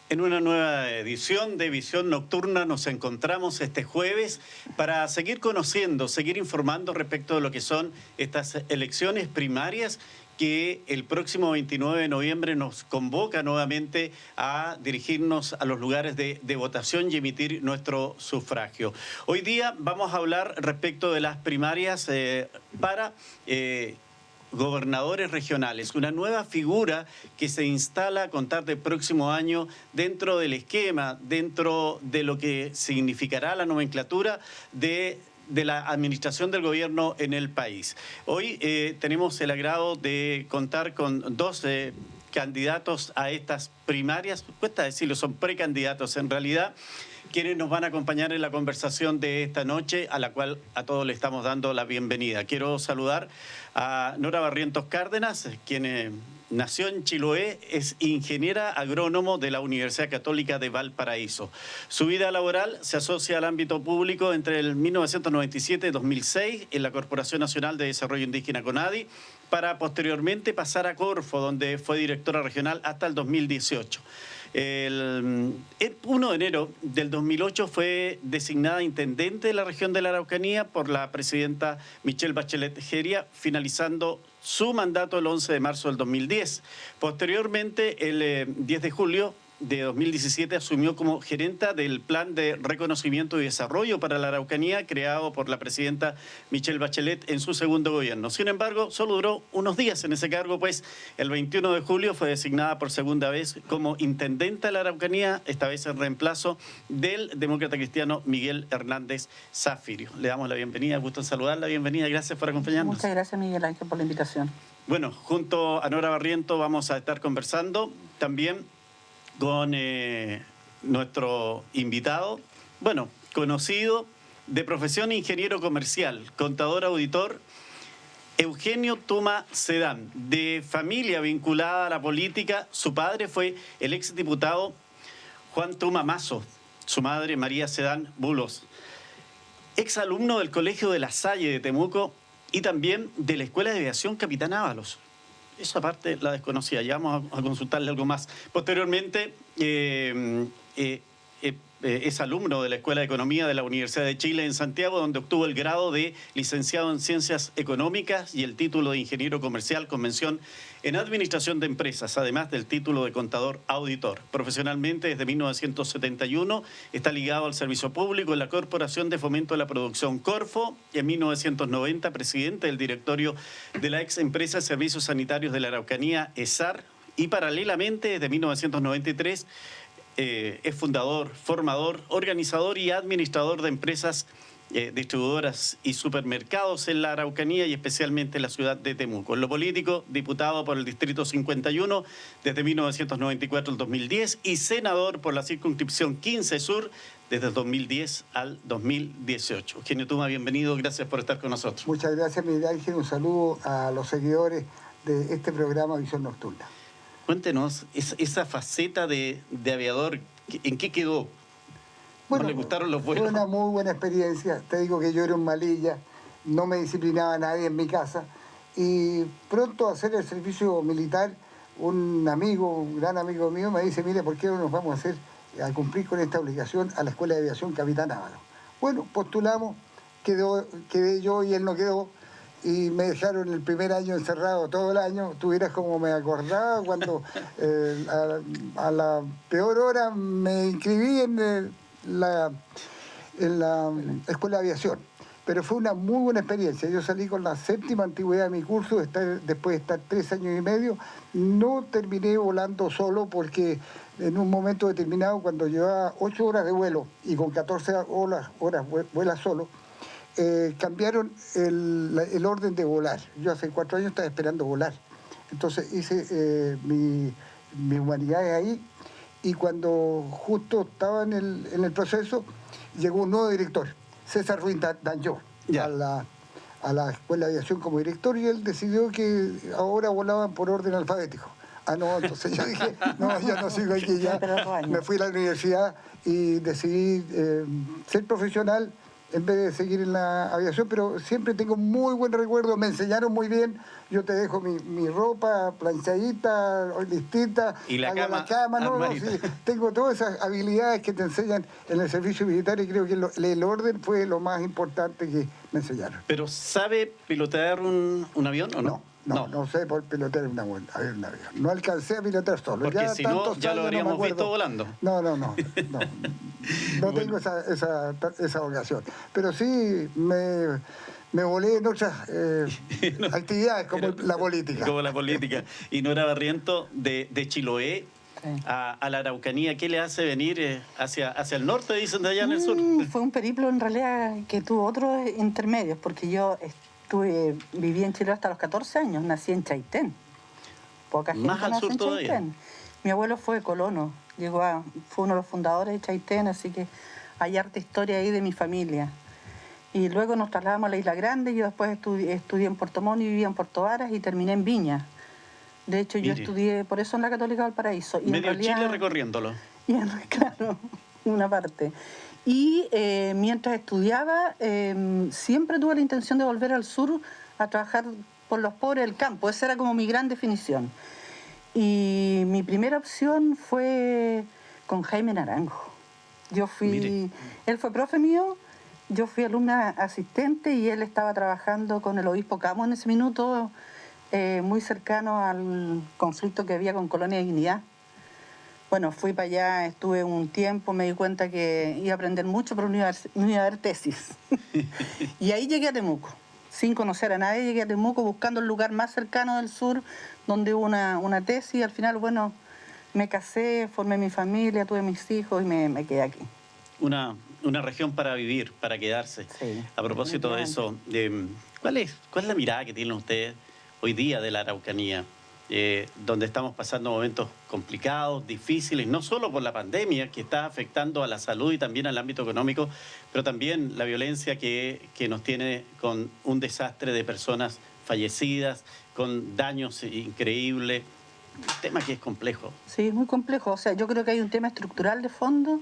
En una nueva edición de Visión Nocturna nos encontramos este jueves para seguir conociendo, seguir informando respecto de lo que son estas elecciones primarias que el próximo 29 de noviembre nos convoca nuevamente a dirigirnos a los lugares de votación y emitir nuestro sufragio. Hoy día vamos a hablar respecto de las primarias para gobernadores regionales, una nueva figura que se instala a contar del próximo año dentro del esquema, dentro de lo que significará la nomenclatura de la administración del gobierno en el país. Hoy tenemos el agrado de contar con dos candidatos a estas primarias, cuesta decirlo, son precandidatos en realidad, quienes nos van a acompañar en la conversación de esta noche, a la cual a todos le estamos dando la bienvenida. Quiero saludar a Nora Barrientos Cárdenas, quien nació en Chiloé, es ingeniera agrónomo de la Universidad Católica de Valparaíso. Su vida laboral se asocia al ámbito público entre el 1997 y 2006 en la Corporación Nacional de Desarrollo Indígena CONADI, para posteriormente pasar a Corfo, donde fue directora regional hasta el 2018. El 1 de enero del 2008 fue designada intendente de la región de la Araucanía por la presidenta Michelle Bachelet Jeria, finalizando su mandato el 11 de marzo del 2010. Posteriormente, el 10 de julio de 2017 asumió como gerenta del Plan de Reconocimiento y Desarrollo para la Araucanía, creado por la presidenta Michelle Bachelet en su segundo gobierno. Sin embargo, solo duró unos días en ese cargo, pues el 21 de julio fue designada por segunda vez como intendenta de la Araucanía, esta vez en reemplazo del demócrata cristiano Miguel Hernández Zafirio. Le damos la bienvenida, gusto en saludarla, bienvenida, gracias por acompañarnos. Muchas gracias, Miguel Ángel, por la invitación. Bueno, junto a Nora Barrientos vamos a estar conversando también con nuestro invitado, bueno, conocido, de profesión ingeniero comercial, contador auditor, Eugenio Tuma Sedán, de familia vinculada a la política. Su padre fue el exdiputado Juan Tuma Mazo, su madre María Sedán Bulos, exalumno del Colegio de La Salle de Temuco y también de la Escuela de Aviación Capitán Ábalos. Esa parte la desconocía, ya vamos a consultarle algo más. Posteriormente, es alumno de la Escuela de Economía de la Universidad de Chile en Santiago, donde obtuvo el grado de licenciado en Ciencias Económicas y el título de Ingeniero Comercial con mención en Administración de Empresas, además del título de Contador Auditor. Profesionalmente, desde 1971, está ligado al servicio público en la Corporación de Fomento de la Producción Corfo, y en 1990, presidente del directorio de la ex empresa Servicios Sanitarios de la Araucanía, ESAR, y paralelamente, desde 1993, es fundador, formador, organizador y administrador de empresas distribuidoras y supermercados en la Araucanía y especialmente en la ciudad de Temuco. En lo político, diputado por el Distrito 51 desde 1994 al 2010 y senador por la circunscripción 15 Sur desde el 2010 al 2018. Eugenio Tuma, bienvenido, gracias por estar con nosotros. Muchas gracias, Miguel Ángel. Un saludo a los seguidores de este programa Visión Nocturna. Cuéntenos, esa faceta de aviador, ¿en qué quedó? Bueno, ¿No le gustaron los vuelos? Fue una muy buena experiencia. Te digo que yo era un malilla, no me disciplinaba nadie en mi casa. Y pronto a hacer el servicio militar, un amigo, un gran amigo mío, me dice, mire, ¿por qué no nos vamos a cumplir con esta obligación a la Escuela de Aviación Capitán Ábalos? Bueno, postulamos, quedé yo y él no quedó. Y me dejaron el primer año encerrado todo el año. Tú vieras como me acordaba cuando a la peor hora me inscribí en la Escuela de Aviación. Pero fue una muy buena experiencia. Yo salí con la 7ª antigüedad de mi curso, después de estar 3 años y medio. No terminé volando solo porque en un momento determinado, cuando llevaba 8 horas de vuelo y con 14 horas vuela solo, cambiaron el orden de volar. Yo hace 4 años estaba esperando volar. Entonces hice mi humanidades ahí y cuando justo estaba en el proceso, llegó un nuevo director, César Ruiz Danjó, a la Escuela de Aviación como director, y él decidió que ahora volaban por orden alfabético. Ah, no, entonces yo dije, no, ya no sigo aquí, ya me fui a la universidad y decidí ser profesional en vez de seguir en la aviación, pero siempre tengo muy buen recuerdo, me enseñaron muy bien, yo te dejo mi ropa planchadita, listita, Y la hago cama la cama, armadita. sí, tengo todas esas habilidades que te enseñan en el servicio militar y creo que el orden fue lo más importante que me enseñaron. ¿Pero sabe pilotear un avión o no? No sé por pilotear un avión. No alcancé a pilotear solo. Porque si no, tantos ya lo años no me habríamos acuerdo. visto volando. No Bueno. tengo esa ocasión. Pero sí me volé en otras actividades como la política. Como la política. Y Nora Barrientos, de Chiloé Sí. a la Araucanía, ¿qué le hace venir hacia el norte, dicen de allá en el sur? Fue un periplo en realidad que tuvo otros intermedios, porque yo viví en Chile hasta los 14 años, nací en Chaitén. Poca gente Más al nace sur en todavía. Chaitén. Mi abuelo fue colono, fue uno de los fundadores de Chaitén, así que hay harta historia ahí de mi familia. Y luego nos trasladamos a la Isla Grande, yo después estudié en Puerto Montt y vivía en Puerto Varas y terminé en Viña. De hecho, yo Mire. estudié por eso en la Católica del Paraíso. Y en Medio realidad, Chile recorriéndolo. claro, una parte. Y mientras estudiaba, siempre tuve la intención de volver al sur a trabajar por los pobres del campo. Esa era como mi gran definición. Y mi primera opción fue con Jaime Naranjo. Mire. Él fue profe mío, yo fui alumna asistente y él estaba trabajando con el obispo Camo en ese minuto, muy cercano al conflicto que había con Colonia Dignidad. Bueno, fui para allá, estuve un tiempo, me di cuenta que iba a aprender mucho, pero no iba a haber tesis. Y ahí llegué a Temuco, sin conocer a nadie, llegué a Temuco buscando el lugar más cercano del sur, donde hubo una tesis, y al final, bueno, me casé, formé mi familia, tuve mis hijos y me quedé aquí. Una región para vivir, para quedarse. Sí, A propósito de eso, ¿cuál es la mirada que tienen ustedes hoy día de la Araucanía? Donde estamos pasando momentos complicados, difíciles, no solo por la pandemia que está afectando a la salud y también al ámbito económico, pero también la violencia que nos tiene con un desastre de personas fallecidas, con daños increíbles, un tema que es complejo. Sí, es muy complejo. O sea, yo creo que hay un tema estructural de fondo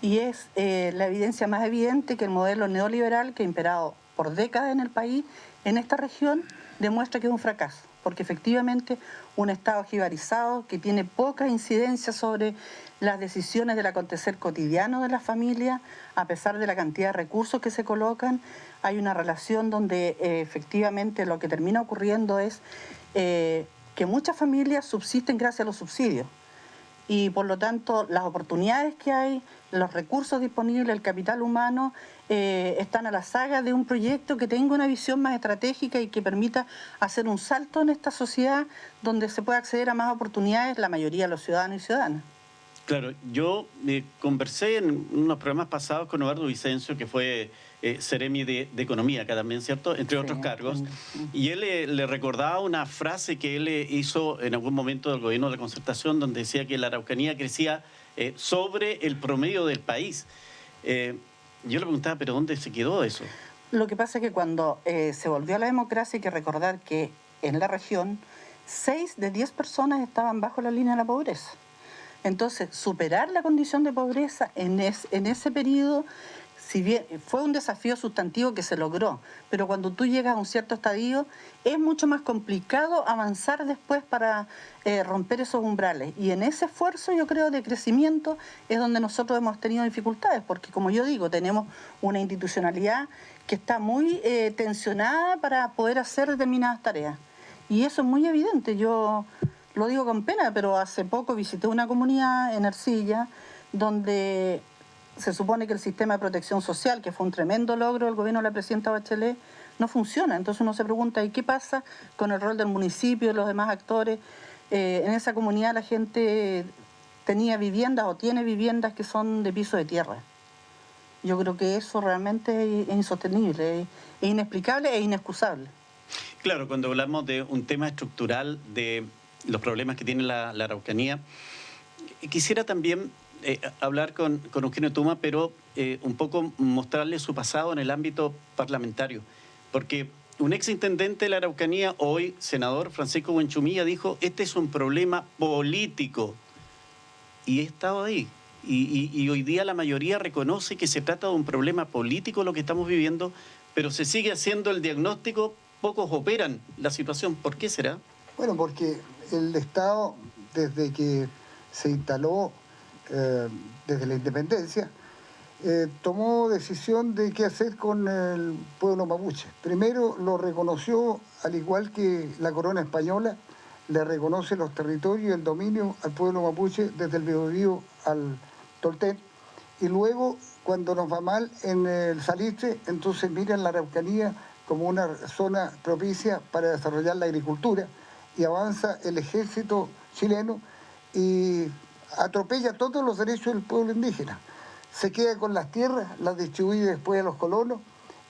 y es la evidencia más evidente que el modelo neoliberal que ha imperado por décadas en el país, en esta región, demuestra que es un fracaso. Porque efectivamente un Estado jibarizado que tiene poca incidencia sobre las decisiones del acontecer cotidiano de las familias, a pesar de la cantidad de recursos que se colocan, hay una relación donde efectivamente lo que termina ocurriendo es que muchas familias subsisten gracias a los subsidios. Y por lo tanto las oportunidades que hay, los recursos disponibles, el capital humano, están a la saga de un proyecto que tenga una visión más estratégica y que permita hacer un salto en esta sociedad donde se pueda acceder a más oportunidades la mayoría de los ciudadanos y ciudadanas. Claro, yo conversé en unos programas pasados con Eduardo Vicencio, que fue Seremi de Economía acá también, ¿cierto? Entre otros cargos. Y él le recordaba una frase que él hizo en algún momento del gobierno de la concertación, donde decía que la Araucanía crecía sobre el promedio del país. Yo le preguntaba, ¿pero dónde se quedó eso? Lo que pasa es que cuando se volvió a la democracia hay que recordar que en la región 6 de 10 personas estaban bajo la línea de la pobreza. Entonces, superar la condición de pobreza en ese periodo, si bien fue un desafío sustantivo que se logró, pero cuando tú llegas a un cierto estadio, es mucho más complicado avanzar después para romper esos umbrales. Y en ese esfuerzo, yo creo, de crecimiento, es donde nosotros hemos tenido dificultades, porque como yo digo, tenemos una institucionalidad que está muy tensionada para poder hacer determinadas tareas. Y eso es muy evidente. Yo lo digo con pena, pero hace poco visité una comunidad en Ercilla donde se supone que el sistema de protección social, que fue un tremendo logro del gobierno de la presidenta Bachelet, no funciona. Entonces uno se pregunta, ¿y qué pasa con el rol del municipio y los demás actores? En esa comunidad la gente tenía viviendas o tiene viviendas que son de piso de tierra. Yo creo que eso realmente es insostenible, es inexplicable e inexcusable. Claro, cuando hablamos de un tema estructural de los problemas que tiene la Araucanía, quisiera también hablar con Eugenio Tuma, pero un poco mostrarle su pasado en el ámbito parlamentario, porque un exintendente de la Araucanía, hoy senador, Francisco Buenchumilla, dijo, este es un problema político, y he estado ahí. y hoy día la mayoría reconoce que se trata de un problema político lo que estamos viviendo, pero se sigue haciendo el diagnóstico, pocos operan la situación. ¿Por qué será? Bueno, porque el Estado, desde que se instaló, desde la independencia, tomó decisión de qué hacer con el pueblo mapuche. Primero lo reconoció, al igual que la corona española, le reconoce los territorios y el dominio al pueblo mapuche desde el Biobío al Tolten. Y luego, cuando nos va mal en el Salitre, entonces miran la Araucanía como una zona propicia para desarrollar la agricultura, y avanza el ejército chileno y atropella todos los derechos del pueblo indígena. Se queda con las tierras, las distribuye después a los colonos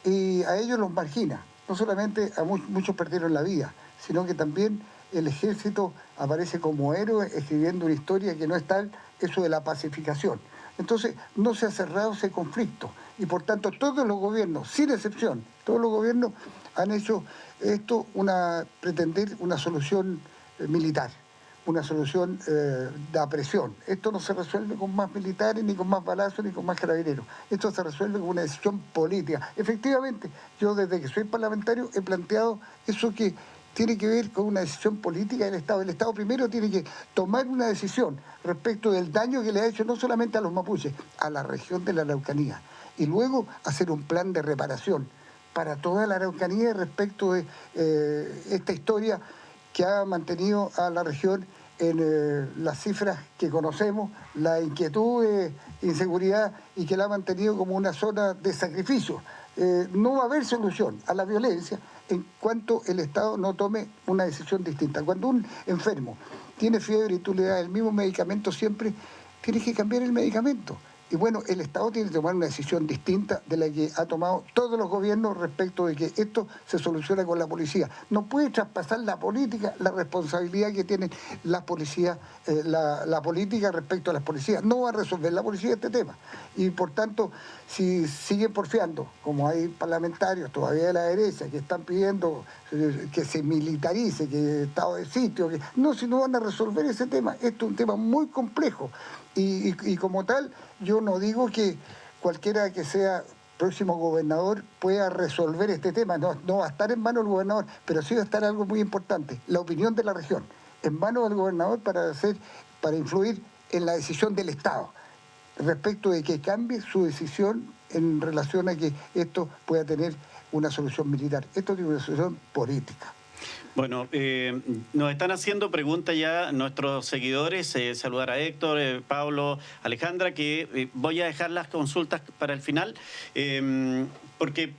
y a ellos los margina. No solamente a muchos perdieron la vida, sino que también el ejército aparece como héroe escribiendo una historia que no es tal, eso de la pacificación. Entonces no se ha cerrado ese conflicto y por tanto todos los gobiernos, sin excepción, todos los gobiernos han hecho esto pretender una solución militar, una solución de apresión. Esto no se resuelve con más militares, ni con más balazos, ni con más carabineros. Esto se resuelve con una decisión política. Efectivamente, yo desde que soy parlamentario he planteado eso que tiene que ver con una decisión política del Estado. El Estado primero tiene que tomar una decisión respecto del daño que le ha hecho no solamente a los mapuches, a la región de la Araucanía, y luego hacer un plan de reparación para toda la Araucanía respecto de esta historia que ha mantenido a la región en las cifras que conocemos, la inquietud de inseguridad, y que la ha mantenido como una zona de sacrificio. No va a haber solución a la violencia en cuanto el Estado no tome una decisión distinta. Cuando un enfermo tiene fiebre y tú le das el mismo medicamento siempre, tienes que cambiar el medicamento. Y bueno, el Estado tiene que tomar una decisión distinta de la que ha tomado todos los gobiernos respecto de que esto se soluciona con la policía. No puede traspasar la política, la responsabilidad que tienen las policías, la política respecto a las policías. No va a resolver la policía este tema. Y por tanto, si siguen porfiando, como hay parlamentarios todavía de la derecha que están pidiendo que se militarice, que estado de sitio, si no van a resolver ese tema. Esto es un tema muy complejo. Y como tal, yo no digo que cualquiera que sea próximo gobernador pueda resolver este tema. No va a estar en manos del gobernador, pero sí va a estar algo muy importante, la opinión de la región, en manos del gobernador para influir en la decisión del Estado, respecto de que cambie su decisión en relación a que esto pueda tener una solución militar. Esto tiene una solución política. Bueno, nos están haciendo preguntas ya nuestros seguidores. Saludar a Héctor, Pablo, Alejandra, que voy a dejar las consultas para el final, porque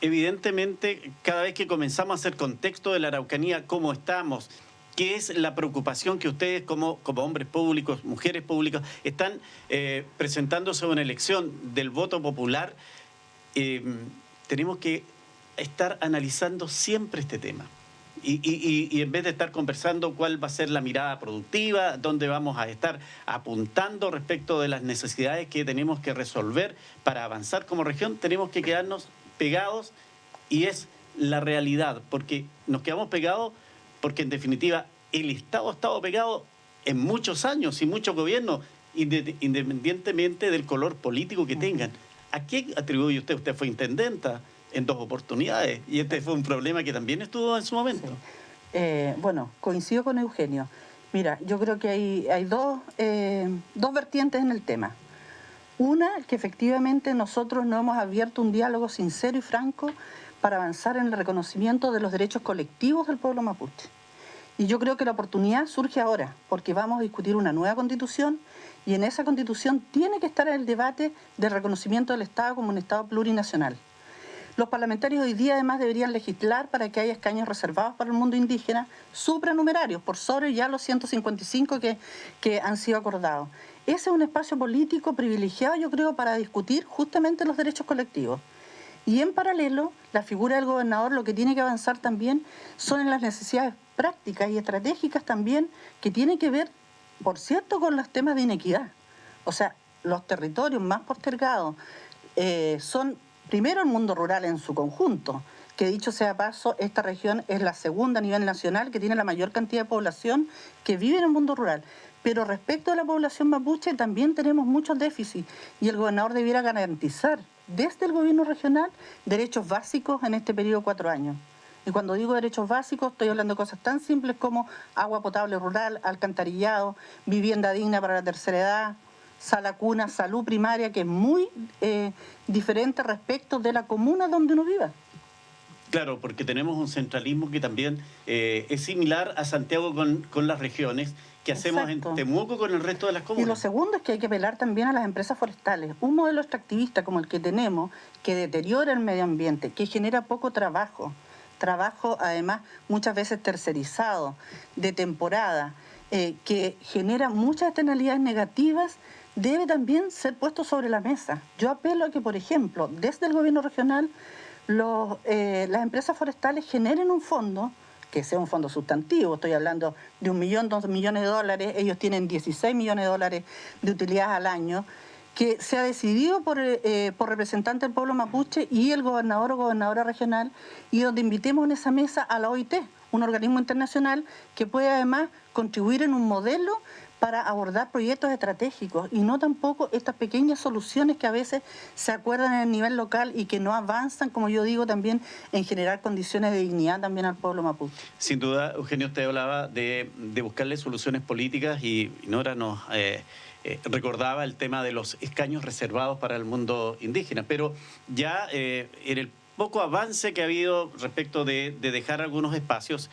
evidentemente cada vez que comenzamos a hacer contexto de la Araucanía, cómo estamos, qué es la preocupación que ustedes como hombres públicos, mujeres públicas, están presentándose a una elección del voto popular, tenemos que estar analizando siempre este tema. Y en vez de estar conversando cuál va a ser la mirada productiva, dónde vamos a estar apuntando respecto de las necesidades que tenemos que resolver para avanzar como región, tenemos que quedarnos pegados, y es la realidad, porque nos quedamos pegados porque en definitiva el Estado ha estado pegado en muchos años y muchos gobiernos, independientemente del color político que tengan. ¿A qué atribuye usted? Usted fue intendenta en 2 oportunidades, y este fue un problema que también estuvo en su momento. Sí. Bueno, coincido con Eugenio. Mira, yo creo que hay dos vertientes en el tema. Una, que efectivamente nosotros no hemos abierto un diálogo sincero y franco para avanzar en el reconocimiento de los derechos colectivos del pueblo mapuche. Y yo creo que la oportunidad surge ahora, porque vamos a discutir una nueva constitución, y en esa constitución tiene que estar el debate del reconocimiento del Estado como un Estado plurinacional. Los parlamentarios hoy día además deberían legislar para que haya escaños reservados para el mundo indígena, supranumerarios, por sobre ya los 155 que han sido acordados. Ese es un espacio político privilegiado, yo creo, para discutir justamente los derechos colectivos. Y en paralelo, la figura del gobernador lo que tiene que avanzar también son en las necesidades prácticas y estratégicas también, que tienen que ver, por cierto, con los temas de inequidad. O sea, los territorios más postergados son... Primero, el mundo rural en su conjunto, que dicho sea paso, esta región es la segunda a nivel nacional que tiene la mayor cantidad de población que vive en el mundo rural. Pero respecto a la población mapuche también tenemos muchos déficits y el gobernador debiera garantizar desde el gobierno regional derechos básicos en este periodo de 4 años. Y cuando digo derechos básicos, estoy hablando de cosas tan simples como agua potable rural, alcantarillado, vivienda digna para la tercera edad, sala cuna, salud primaria, que es muy diferente respecto de la comuna donde uno viva. Claro, porque tenemos un centralismo que también es similar a Santiago con las regiones que hacemos Exacto. en Temuco con el resto de las comunas. Y lo segundo es que hay que apelar también a las empresas forestales. Un modelo extractivista como el que tenemos, que deteriora el medio ambiente, que genera poco trabajo además muchas veces tercerizado, de temporada, que genera muchas externalidades negativas, debe también ser puesto sobre la mesa. Yo apelo a que, por ejemplo, desde el gobierno regional, las empresas forestales generen un fondo, que sea un fondo sustantivo, estoy hablando de 1 millón, 2 millones de dólares, ellos tienen 16 millones de dólares de utilidades al año, que sea decidido por representantes del pueblo mapuche y el gobernador o gobernadora regional, y donde invitemos en esa mesa a la OIT, un organismo internacional que puede además contribuir en un modelo para abordar proyectos estratégicos y no tampoco estas pequeñas soluciones que a veces se acuerdan en el nivel local y que no avanzan, como yo digo, también en generar condiciones de dignidad también al pueblo mapuche. Sin duda, Eugenio, usted hablaba de buscarle soluciones políticas y Nora nos recordaba el tema de los escaños reservados para el mundo indígena, pero ya en el poco avance que ha habido respecto de dejar algunos espacios,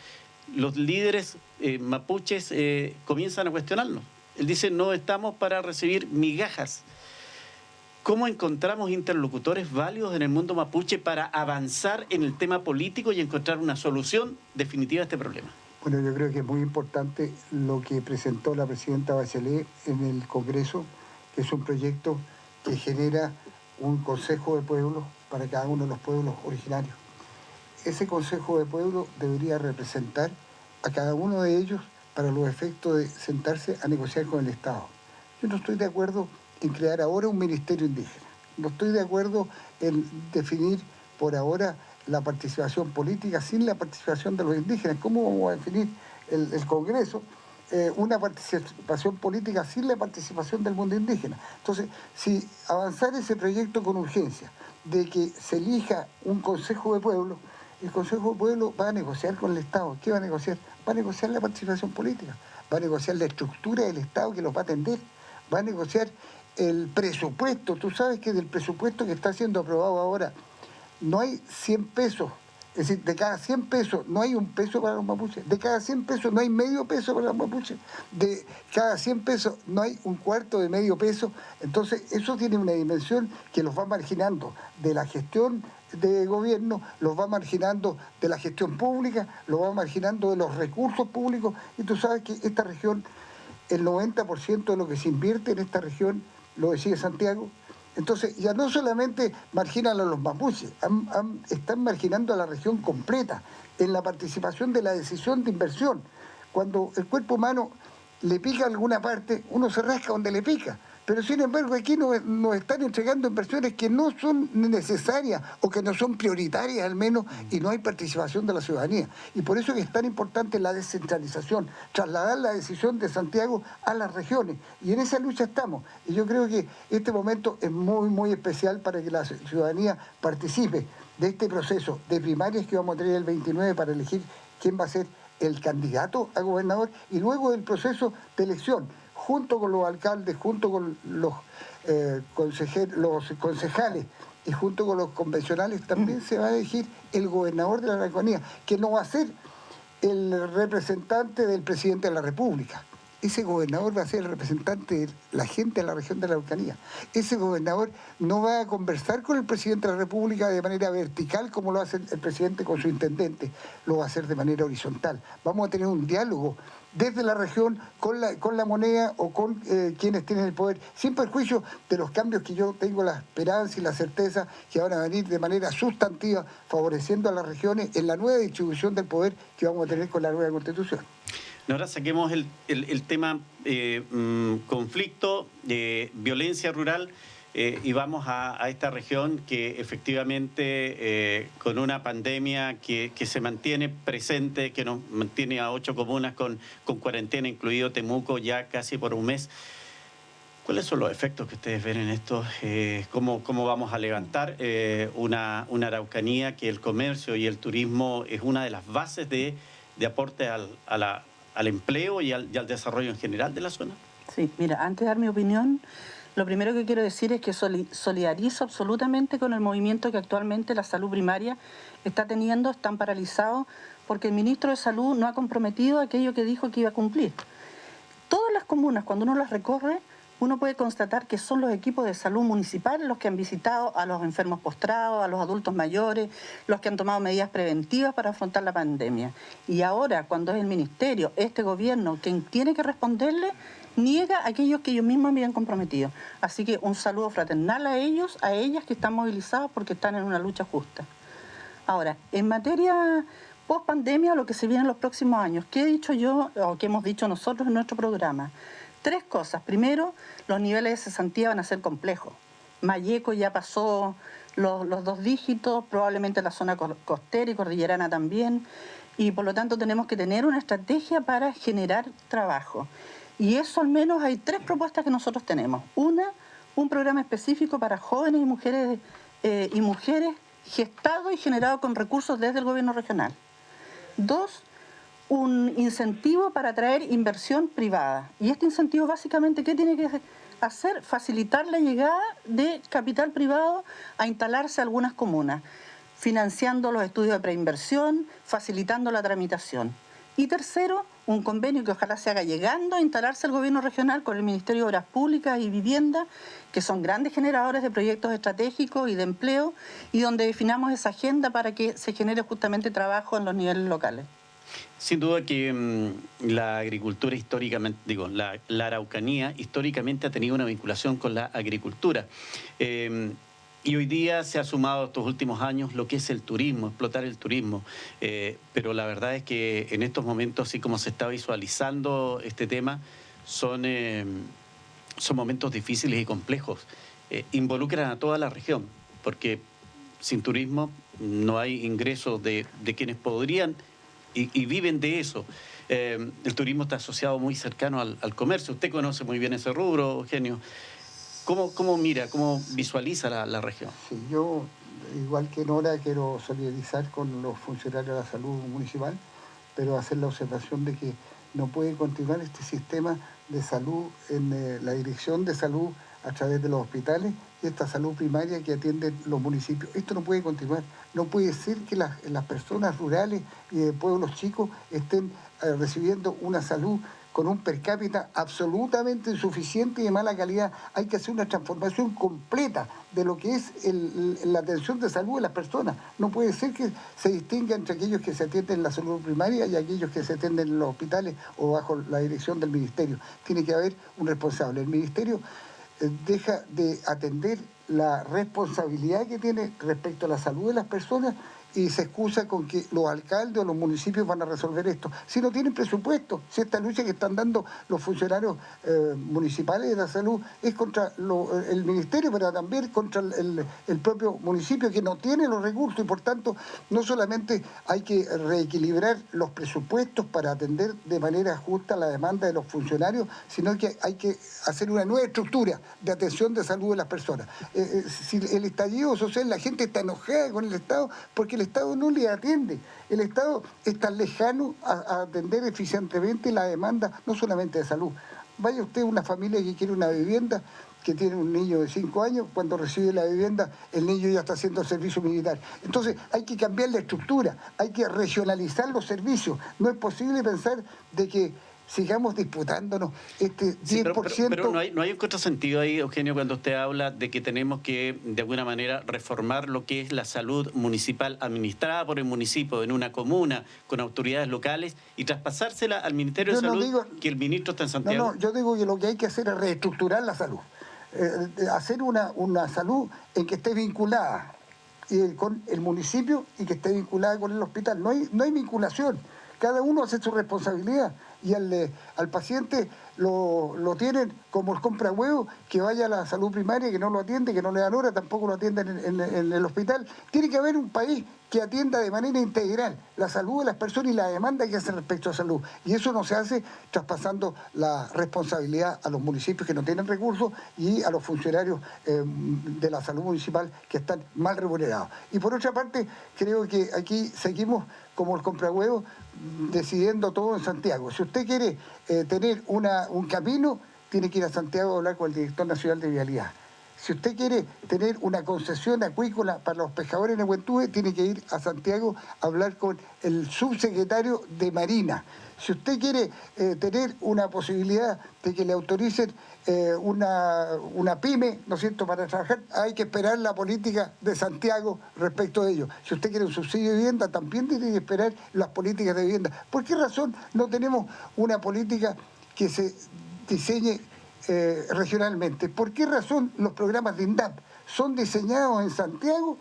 los líderes mapuches comienzan a cuestionarnos. Él dice, no estamos para recibir migajas. ¿Cómo encontramos interlocutores válidos en el mundo mapuche para avanzar en el tema político y encontrar una solución definitiva a este problema? Bueno, yo creo que es muy importante lo que presentó la presidenta Bachelet en el Congreso, que es un proyecto que genera un consejo de pueblos para cada uno de los pueblos originarios. Ese consejo de pueblos debería representar a cada uno de ellos para los efectos de sentarse a negociar con el Estado. Yo no estoy de acuerdo en crear ahora un ministerio indígena. No estoy de acuerdo en definir por ahora la participación política sin la participación de los indígenas. ¿Cómo vamos a definir el Congreso una participación política sin la participación del mundo indígena? Entonces, si avanzar ese proyecto con urgencia de que se elija un Consejo de Pueblo, el Consejo de Pueblo va a negociar con el Estado. ¿Qué va a negociar? Va a negociar la participación política, va a negociar la estructura del Estado que los va a atender, va a negociar el presupuesto. Tú sabes que del presupuesto que está siendo aprobado ahora no hay 100 pesos. Es decir, de cada 100 pesos no hay un peso para los mapuches. De cada 100 pesos no hay medio peso para los mapuches. De cada 100 pesos no hay un cuarto de medio peso. Entonces, eso tiene una dimensión que los va marginando de la gestión de gobierno, los va marginando de la gestión pública, los va marginando de los recursos públicos. Y tú sabes que esta región, el 90% de lo que se invierte en esta región, lo decía Santiago. Entonces, ya no solamente marginan a los mapuches, están marginando a la región completa en la participación de la decisión de inversión. Cuando el cuerpo humano le pica alguna parte, uno se rasca donde le pica. Pero sin embargo aquí nos están entregando inversiones que no son necesarias o que no son prioritarias al menos, y no hay participación de la ciudadanía. Y por eso es tan importante la descentralización, trasladar la decisión de Santiago a las regiones. Y en esa lucha estamos. Y yo creo que este momento es muy, muy especial para que la ciudadanía participe de este proceso de primarias que vamos a tener el 29 para elegir quién va a ser el candidato a gobernador, y luego del proceso de elección, junto con los alcaldes, junto con los concejales y junto con los convencionales, también se va a elegir el gobernador de la Araucanía, que no va a ser el representante del presidente de la República. Ese gobernador va a ser el representante de la gente de la región de la Araucanía. Ese gobernador no va a conversar con el presidente de la República de manera vertical como lo hace el presidente con su intendente, lo va a hacer de manera horizontal. Vamos a tener un diálogo desde la región con la moneda o con quienes tienen el poder, sin perjuicio de los cambios que yo tengo la esperanza y la certeza que van a venir de manera sustantiva, favoreciendo a las regiones en la nueva distribución del poder que vamos a tener con la nueva Constitución. Ahora saquemos el tema conflicto, violencia rural. y vamos a esta región que efectivamente con una pandemia que se mantiene presente, que nos mantiene a 8 comunas con cuarentena, incluido Temuco, ya casi por un mes. ¿Cuáles son los efectos que ustedes ven en esto? ¿Cómo vamos a levantar una Araucanía que el comercio y el turismo es una de las bases de aporte al empleo y al desarrollo en general de la zona? Sí, mira, antes de dar mi opinión, lo primero que quiero decir es que solidarizo absolutamente con el movimiento que actualmente la salud primaria está teniendo. Están paralizados porque el ministro de Salud no ha comprometido aquello que dijo que iba a cumplir. Todas las comunas, cuando uno las recorre, uno puede constatar que son los equipos de salud municipales los que han visitado a los enfermos postrados, a los adultos mayores, los que han tomado medidas preventivas para afrontar la pandemia. Y ahora, cuando es el ministerio, este gobierno, quien tiene que responderle, niega a aquellos que ellos mismos habían comprometido. Así que un saludo fraternal a ellos, a ellas que están movilizados porque están en una lucha justa. Ahora, en materia post-pandemia, lo que se viene en los próximos años, ¿qué he dicho yo o qué hemos dicho nosotros en nuestro programa? 3 cosas. Primero, los niveles de cesantía van a ser complejos. Malleco ya pasó los 2 dígitos, probablemente la zona costera y cordillerana también, y por lo tanto tenemos que tener una estrategia para generar trabajo. Y eso al menos hay 3 propuestas que nosotros tenemos. Una, un programa específico para jóvenes y mujeres gestado y generado con recursos desde el gobierno regional. 2, un incentivo para atraer inversión privada. Y este incentivo básicamente, ¿qué tiene que hacer? Facilitar la llegada de capital privado a instalarse a algunas comunas, financiando los estudios de preinversión, facilitando la tramitación. Y tercero, un convenio que ojalá se haga llegando a instalarse el gobierno regional con el Ministerio de Obras Públicas y Vivienda, que son grandes generadores de proyectos estratégicos y de empleo, y donde definamos esa agenda para que se genere justamente trabajo en los niveles locales. Sin duda que la agricultura históricamente, la Araucanía históricamente ha tenido una vinculación con la agricultura. Y hoy día se ha sumado estos últimos años lo que es el turismo, explotar el turismo. Pero la verdad es que en estos momentos, así como se está visualizando este tema, son momentos difíciles y complejos. Involucran a toda la región, porque sin turismo no hay ingresos de quienes podrían y viven de eso. El turismo está asociado muy cercano al comercio. Usted conoce muy bien ese rubro, Eugenio. ¿Cómo mira, cómo visualiza la región? Sí, yo, igual que Nora, quiero solidarizar con los funcionarios de la salud municipal, pero hacer la observación de que no puede continuar este sistema de salud en la dirección de salud a través de los hospitales y esta salud primaria que atienden los municipios. Esto no puede continuar. No puede ser que las personas rurales y de pueblos chicos estén recibiendo una salud con un per cápita absolutamente insuficiente y de mala calidad. Hay que hacer una transformación completa de lo que es la atención de salud de las personas. No puede ser que se distinga entre aquellos que se atienden en la salud primaria y aquellos que se atienden en los hospitales o bajo la dirección del ministerio. Tiene que haber un responsable. El ministerio deja de atender la responsabilidad que tiene respecto a la salud de las personas y se excusa con que los alcaldes o los municipios van a resolver esto. Si no tienen presupuesto, si esta lucha que están dando los funcionarios municipales de la salud es contra el ministerio, pero también contra el propio municipio que no tiene los recursos y por tanto no solamente hay que reequilibrar los presupuestos para atender de manera justa la demanda de los funcionarios, sino que hay que hacer una nueva estructura de atención de salud de las personas. Si el estallido social, la gente está enojada con el Estado porque el Estado no le atiende. El Estado está lejano a atender eficientemente la demanda, no solamente de salud. Vaya usted a una familia que quiere una vivienda, que tiene un niño de 5 años, cuando recibe la vivienda, el niño ya está haciendo servicio militar. Entonces hay que cambiar la estructura, hay que regionalizar los servicios. No es posible pensar de que sigamos disputándonos este 10%. Sí, pero no hay un contrasentido ahí, Eugenio, cuando usted habla de que tenemos que, de alguna manera, reformar lo que es la salud municipal administrada por el municipio en una comuna con autoridades locales y traspasársela al Ministerio de Salud, que el ministro está en Santiago. No, yo digo que lo que hay que hacer es reestructurar la salud. Hacer una salud en que esté vinculada con el municipio y que esté vinculada con el hospital. No hay vinculación. Cada uno hace su responsabilidad. y al paciente lo tienen como el compra huevo, que vaya a la salud primaria, que no lo atiende, que no le dan hora, tampoco lo atienden en el hospital. Tiene que haber un país que atienda de manera integral la salud de las personas y la demanda que hacen respecto a salud. Y eso no se hace traspasando la responsabilidad a los municipios que no tienen recursos y a los funcionarios de la salud municipal que están mal remunerados. Y por otra parte, creo que aquí seguimos como el comprahuevo decidiendo todo en Santiago. Si usted quiere tener un camino, tiene que ir a Santiago a hablar con el director nacional de vialidad. Si usted quiere tener una concesión acuícola para los pescadores en Huentúe, tiene que ir a Santiago a hablar con el subsecretario de Marina. Si usted quiere tener una posibilidad de que le autoricen una pyme, ¿no es cierto?, para trabajar, hay que esperar la política de Santiago respecto a ello. Si usted quiere un subsidio de vivienda, también tiene que esperar las políticas de vivienda. ¿Por qué razón no tenemos una política que se diseñe regionalmente? ¿Por qué razón los programas de INDAP son diseñados en Santiago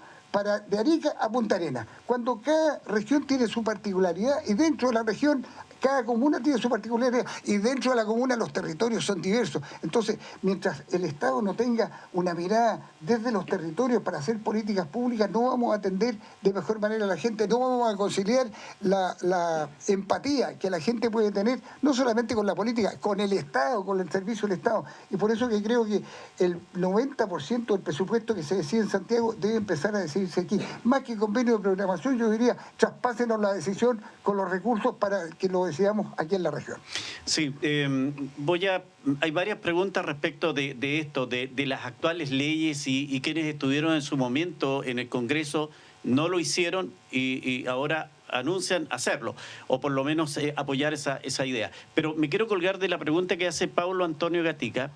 de Arica a Punta Arenas, cuando cada región tiene su particularidad y dentro de la región cada comuna tiene su particularidad y dentro de la comuna los territorios son diversos? Entonces, mientras el Estado no tenga una mirada desde los territorios para hacer políticas públicas, no vamos a atender de mejor manera a la gente, no vamos a conciliar la empatía que la gente puede tener, no solamente con la política, con el Estado, con el servicio del Estado. Y por eso que creo que el 90% del presupuesto que se decide en Santiago debe empezar a decidirse aquí. Más que convenio de programación, yo diría, traspásenos la decisión con los recursos para que lo decidamos aquí en la región. Sí, hay varias preguntas respecto de esto, de las actuales leyes y quienes estuvieron en su momento en el Congreso no lo hicieron y ahora anuncian hacerlo, o por lo menos apoyar esa idea. Pero me quiero colgar de la pregunta que hace Paulo Antonio Gatica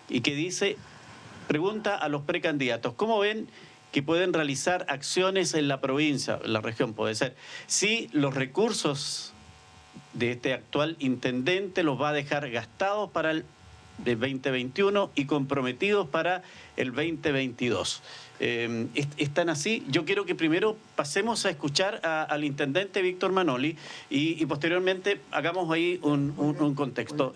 y que dice, pregunta a los precandidatos, ¿cómo ven que pueden realizar acciones en la provincia, en la región puede ser, si los recursos de este actual intendente los va a dejar gastados para el 2021 y comprometidos para el 2022? ¿Están así? Yo quiero que primero pasemos a escuchar al intendente Víctor Manoli y posteriormente hagamos ahí un contexto.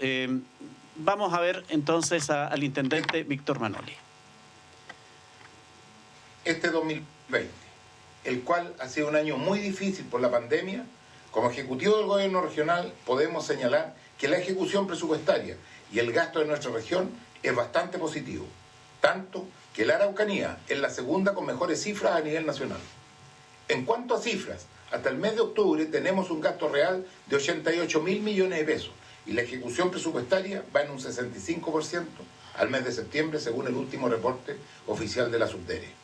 Vamos a ver entonces al intendente Víctor Manoli. Este 2020, el cual ha sido un año muy difícil por la pandemia, como ejecutivo del gobierno regional podemos señalar que la ejecución presupuestaria y el gasto de nuestra región es bastante positivo, tanto que la Araucanía es la segunda con mejores cifras a nivel nacional. En cuanto a cifras, hasta el mes de octubre tenemos un gasto real de 88.000 millones de pesos y la ejecución presupuestaria va en un 65% al mes de septiembre, según el último reporte oficial de la Subdere.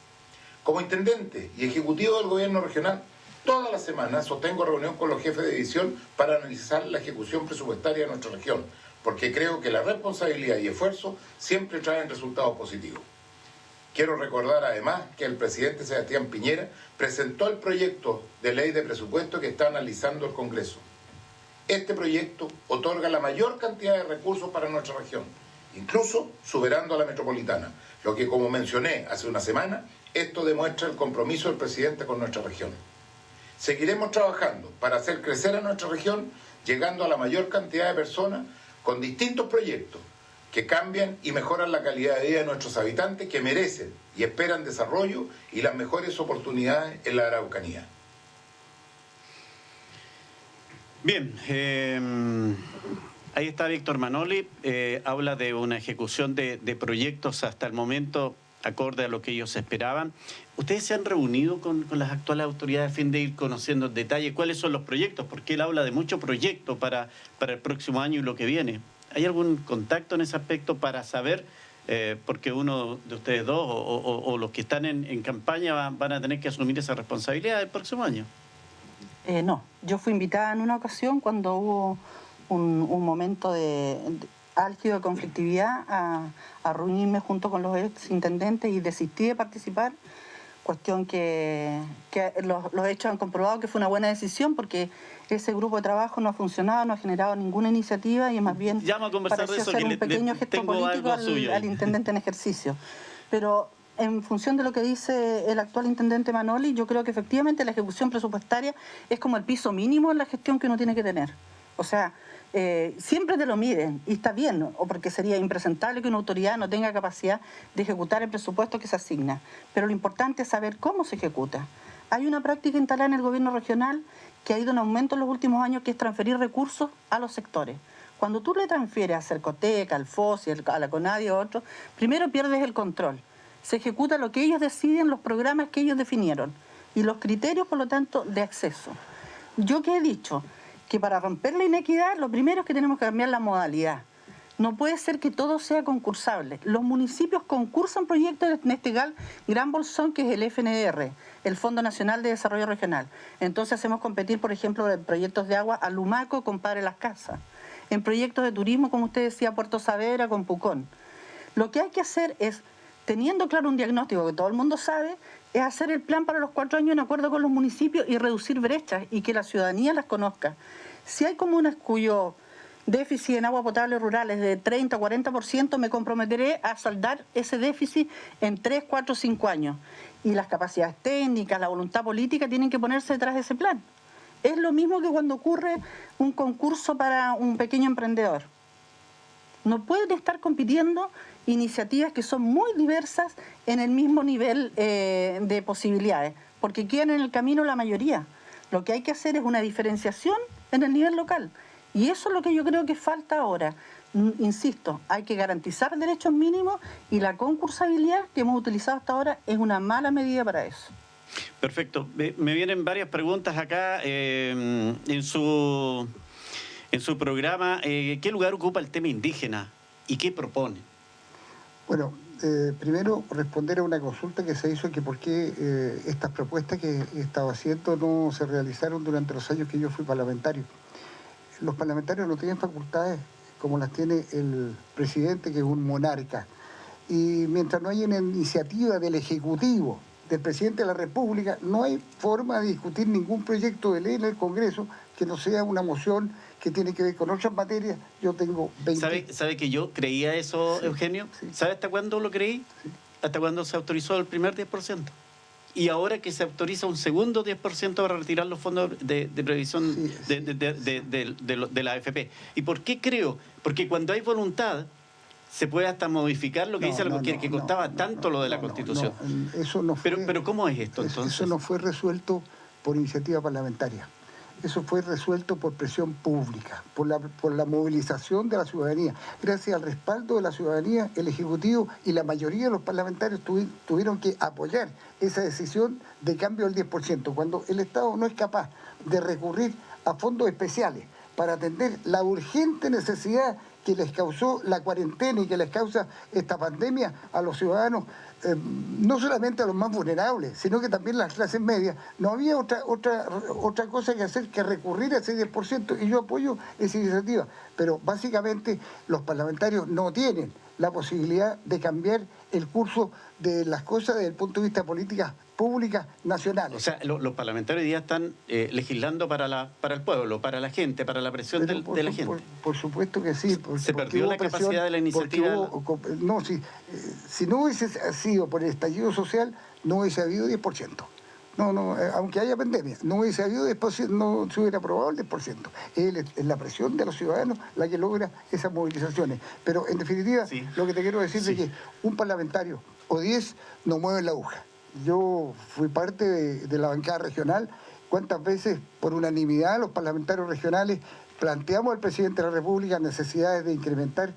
Como intendente y ejecutivo del gobierno regional, todas las semanas sostengo reunión con los jefes de división para analizar la ejecución presupuestaria de nuestra región, porque creo que la responsabilidad y esfuerzo siempre traen resultados positivos. Quiero recordar además que el presidente Sebastián Piñera presentó el proyecto de ley de presupuesto que está analizando el Congreso. Este proyecto otorga la mayor cantidad de recursos para nuestra región, incluso superando a la metropolitana, lo que, como mencioné hace una semana, esto demuestra el compromiso del presidente con nuestra región. Seguiremos trabajando para hacer crecer a nuestra región, llegando a la mayor cantidad de personas con distintos proyectos que cambian y mejoran la calidad de vida de nuestros habitantes que merecen y esperan desarrollo y las mejores oportunidades en la Araucanía. Bien, ahí está Víctor Manoli, habla de una ejecución de proyectos hasta el momento acorde a lo que ellos esperaban. ¿Ustedes se han reunido con las actuales autoridades a fin de ir conociendo en detalle cuáles son los proyectos? Porque él habla de muchos proyectos para el próximo año y lo que viene. ¿Hay algún contacto en ese aspecto para saber, porque uno de ustedes dos o los que están en campaña van a tener que asumir esa responsabilidad el próximo año? No, yo fui invitada en una ocasión cuando hubo un momento de álgido de conflictividad a reunirme junto con los ex intendentes y desistí de participar, cuestión que los hechos han comprobado que fue una buena decisión porque ese grupo de trabajo no ha funcionado, no ha generado ninguna iniciativa y más bien pareció ser un pequeño gesto político al intendente en ejercicio. Pero en función de lo que dice el actual intendente Manoli, yo creo que efectivamente la ejecución presupuestaria es como el piso mínimo en la gestión que uno tiene que tener. O sea, siempre te lo miden y está bien, ¿no? O porque sería impresentable que una autoridad no tenga capacidad de ejecutar el presupuesto que se asigna. Pero lo importante es saber cómo se ejecuta. Hay una práctica instalada en el gobierno regional que ha ido en aumento en los últimos años, que es transferir recursos a los sectores. Cuando tú le transfieres a Cercoteca, al FOSI, a la CONADI o a otros, primero pierdes el control. Se ejecuta lo que ellos deciden, los programas que ellos definieron y los criterios, por lo tanto, de acceso. Yo que he dicho que para romper la inequidad, lo primero es que tenemos que cambiar la modalidad. No puede ser que todo sea concursable. Los municipios concursan proyectos en este gran bolsón que es el FNDR, el Fondo Nacional de Desarrollo Regional. Entonces hacemos competir, por ejemplo, en proyectos de agua a Lumaco con Padre Las Casas. En proyectos de turismo, como usted decía, Puerto Saavedra con Pucón. Lo que hay que hacer es, teniendo claro un diagnóstico que todo el mundo sabe, es hacer el plan para los 4 años en acuerdo con los municipios y reducir brechas y que la ciudadanía las conozca. Si hay comunas cuyo déficit en agua potable rural es de 30 o 40%, me comprometeré a saldar ese déficit en 3, 4, 5 años. Y las capacidades técnicas, la voluntad política tienen que ponerse detrás de ese plan. Es lo mismo que cuando ocurre un concurso para un pequeño emprendedor. No pueden estar compitiendo iniciativas que son muy diversas en el mismo nivel de posibilidades, porque quedan en el camino la mayoría. Lo que hay que hacer es una diferenciación en el nivel local. Y eso es lo que yo creo que falta ahora. Insisto, hay que garantizar derechos mínimos y la concursabilidad que hemos utilizado hasta ahora es una mala medida para eso. Perfecto. Me vienen varias preguntas acá en su programa. ¿Qué lugar ocupa el tema indígena y qué propone? Bueno, primero responder a una consulta que se hizo, que por qué estas propuestas que he estado haciendo no se realizaron durante los años que yo fui parlamentario. Los parlamentarios no tienen facultades como las tiene el presidente, que es un monarca. Y mientras no haya una iniciativa del Ejecutivo, del presidente de la República, no hay forma de discutir ningún proyecto de ley en el Congreso que no sea una moción que tiene que ver con otras materias. Yo tengo 20... ¿Sabe que yo creía eso, sí, Eugenio? Sí. ¿Sabe hasta cuándo lo creí? Sí. Hasta cuando se autorizó el primer 10%. Y ahora que se autoriza un segundo 10% para retirar los fondos de previsión sí, sí, de la AFP. ¿Y por qué creo? Porque cuando hay voluntad se puede hasta modificar lo que dice algo que costaba tanto lo de la Constitución. Eso no fue, pero ¿cómo es esto entonces? Eso no fue resuelto por iniciativa parlamentaria. Eso fue resuelto por presión pública, por la movilización de la ciudadanía. Gracias al respaldo de la ciudadanía, el Ejecutivo y la mayoría de los parlamentarios tuvieron que apoyar esa decisión de cambio del 10%, cuando el Estado no es capaz de recurrir a fondos especiales para atender la urgente necesidad que les causó la cuarentena y que les causa esta pandemia a los ciudadanos, no solamente a los más vulnerables, sino que también las clases medias. No había otra cosa que hacer que recurrir a ese 10%, y yo apoyo esa iniciativa. Pero básicamente los parlamentarios no tienen la posibilidad de cambiar el curso de las cosas desde el punto de vista de políticas públicas nacionales. O sea, los parlamentarios hoy día están legislando para el pueblo, para la gente, para la presión de la gente. Por supuesto que sí. ¿Se perdió la capacidad de la iniciativa? No, si no hubiese sido por el estallido social, no hubiese habido 10%. No, aunque haya pandemia, no hubiese habido 10%, no se hubiera aprobado el 10%. Es la presión de los ciudadanos la que logra esas movilizaciones. Pero en definitiva, sí, lo que te quiero decir es que un parlamentario o 10 no mueven la aguja. Yo fui parte de la bancada regional. ¿Cuántas veces por unanimidad los parlamentarios regionales planteamos al presidente de la República necesidades de incrementar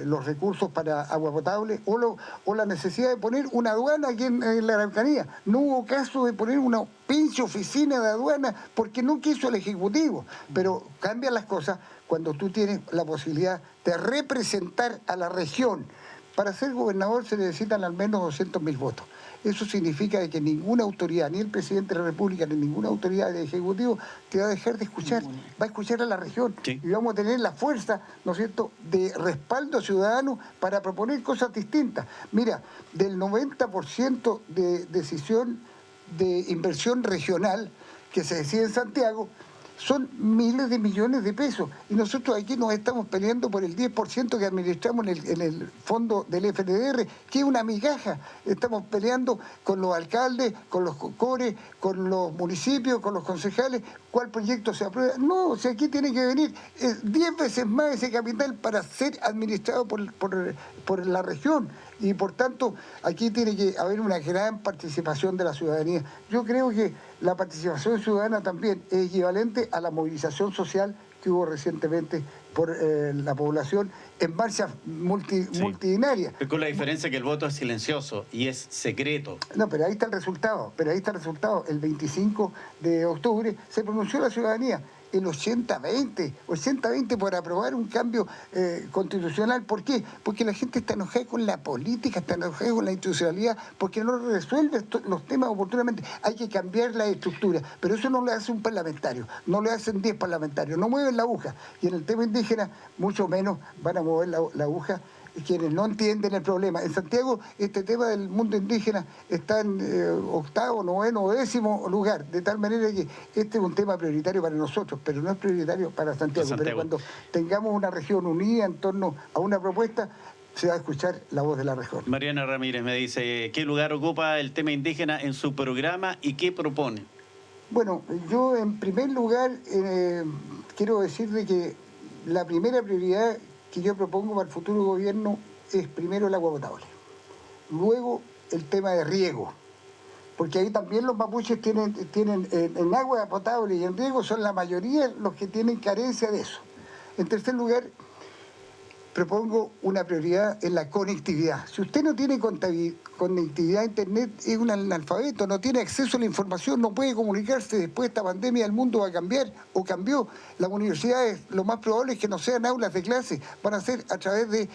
los recursos para agua potable o la necesidad de poner una aduana aquí en la Araucanía? No hubo caso de poner una pinche oficina de aduana porque no quiso el Ejecutivo. Pero cambian las cosas cuando tú tienes la posibilidad de representar a la región. Para ser gobernador se necesitan al menos 200.000 votos. Eso significa que ninguna autoridad, ni el presidente de la República, ni ninguna autoridad del Ejecutivo te va a dejar de escuchar. Va a escuchar a la región. Sí. Y vamos a tener la fuerza, ¿no es cierto?, de respaldo ciudadano para proponer cosas distintas. Mira, del 90% de decisión de inversión regional que se decide en Santiago, son miles de millones de pesos. Y nosotros aquí nos estamos peleando por el 10% que administramos en el fondo del FNDR, que es una migaja. Estamos peleando con los alcaldes, con los CORE, con los municipios, con los concejales, cuál proyecto se aprueba. No, si aquí tiene que venir 10 veces más ese capital para ser administrado por la región. Y por tanto, aquí tiene que haber una gran participación de la ciudadanía. Yo creo que la participación ciudadana también es equivalente a la movilización social que hubo recientemente por la población en marchas multitudinarias. Con la diferencia que el voto es silencioso y es secreto. No, pero ahí está el resultado. El 25 de octubre se pronunció la ciudadanía el 80-20 por aprobar un cambio constitucional. ¿Por qué? Porque la gente está enojada con la política, está enojada con la institucionalidad, porque no resuelve los temas oportunamente. Hay que cambiar la estructura, pero eso no lo hace un parlamentario, no lo hacen 10 parlamentarios, no mueven la aguja. Y en el tema indígena, mucho menos van a mover la aguja quienes no entienden el problema. En Santiago, este tema del mundo indígena está en 8º, 9º o 10º lugar, de tal manera que este es un tema prioritario para nosotros, pero no es prioritario para Santiago. Pero cuando tengamos una región unida en torno a una propuesta, se va a escuchar la voz de la región. Mariana Ramírez me dice, ¿qué lugar ocupa el tema indígena en su programa y qué propone? Bueno, yo en primer lugar quiero decirle que la primera prioridad que yo propongo para el futuro gobierno es primero el agua potable, luego el tema de riego, porque ahí también los mapuches tienen en agua potable y en riego son la mayoría los que tienen carencia de eso. En tercer lugar, propongo una prioridad en la conectividad. Si usted no tiene conectividad a Internet, es un analfabeto, no tiene acceso a la información, no puede comunicarse. Después de esta pandemia el mundo va a cambiar, o cambió. Las universidades, lo más probable es que no sean aulas de clase, van a ser a través de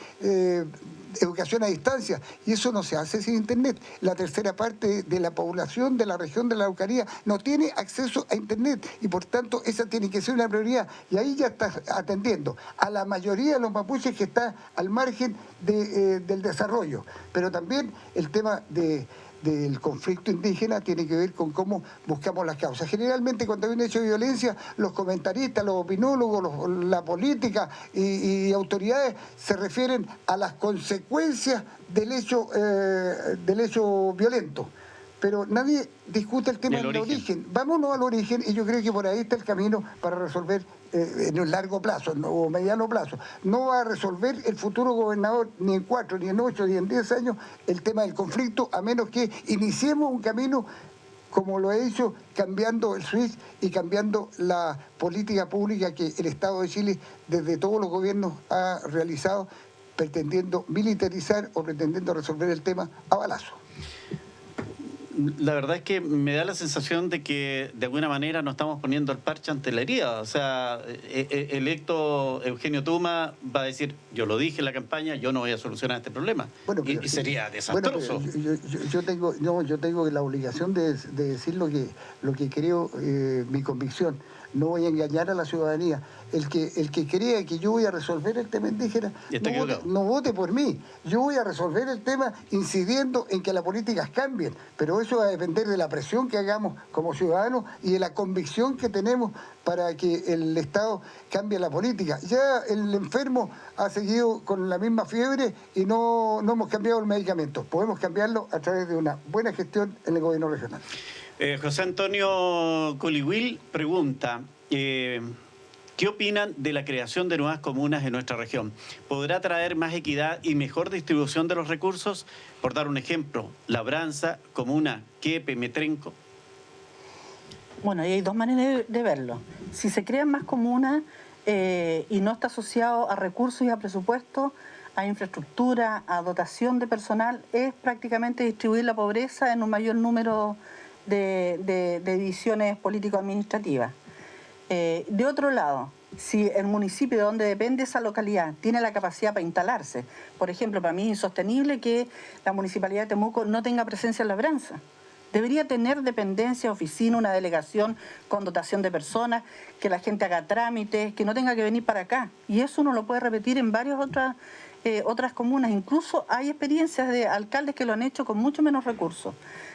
educación a distancia, y eso no se hace sin Internet. La tercera parte de la población de la región de la Araucanía no tiene acceso a Internet, y por tanto esa tiene que ser una prioridad, y ahí ya está atendiendo a la mayoría de los mapuches que está al margen del desarrollo. Pero también el tema del conflicto indígena tiene que ver con cómo buscamos las causas. Generalmente cuando hay un hecho de violencia, los comentaristas, los opinólogos, la política y autoridades se refieren a las consecuencias del hecho violento. Pero nadie discute el tema del origen. Vámonos al origen, y yo creo que por ahí está el camino para resolver en un largo plazo o mediano plazo. No va a resolver el futuro gobernador ni en 4, ni en 8, ni en 10 años el tema del conflicto, a menos que iniciemos un camino, como lo he dicho, cambiando el switch y cambiando la política pública que el Estado de Chile desde todos los gobiernos ha realizado, pretendiendo militarizar o pretendiendo resolver el tema a balazo. La verdad es que me da la sensación de que de alguna manera nos estamos poniendo el parche ante la herida. O sea, electo Eugenio Tuma va a decir, yo lo dije en la campaña, yo no voy a solucionar este problema. Bueno, y sería desastroso. Bueno, yo tengo la obligación de decir lo que creo, mi convicción. No voy a engañar a la ciudadanía. El que crea que yo voy a resolver el tema indígena, no vote por mí. Yo voy a resolver el tema incidiendo en que las políticas cambien, pero eso va a depender de la presión que hagamos como ciudadanos y de la convicción que tenemos para que el Estado cambie la política. Ya el enfermo ha seguido con la misma fiebre y no hemos cambiado el medicamento. Podemos cambiarlo a través de una buena gestión en el gobierno regional. José Antonio Colihuil pregunta, ¿qué opinan de la creación de nuevas comunas en nuestra región? ¿Podrá traer más equidad y mejor distribución de los recursos? Por dar un ejemplo, Labranza, Comuna, Quepe, Metrenco. Bueno, y hay dos maneras de verlo. Si se crean más comunas y no está asociado a recursos y a presupuesto, a infraestructura, a dotación de personal, es prácticamente distribuir la pobreza en un mayor número de divisiones político-administrativas. De otro lado, si el municipio de donde depende esa localidad tiene la capacidad para instalarse, por ejemplo, para mí es insostenible que la Municipalidad de Temuco no tenga presencia en Labranza. Debería tener dependencia, oficina, una delegación con dotación de personas, que la gente haga trámites, que no tenga que venir para acá. Y eso uno lo puede repetir en varias otras comunas. Incluso hay experiencias de alcaldes que lo han hecho con mucho menos recursos.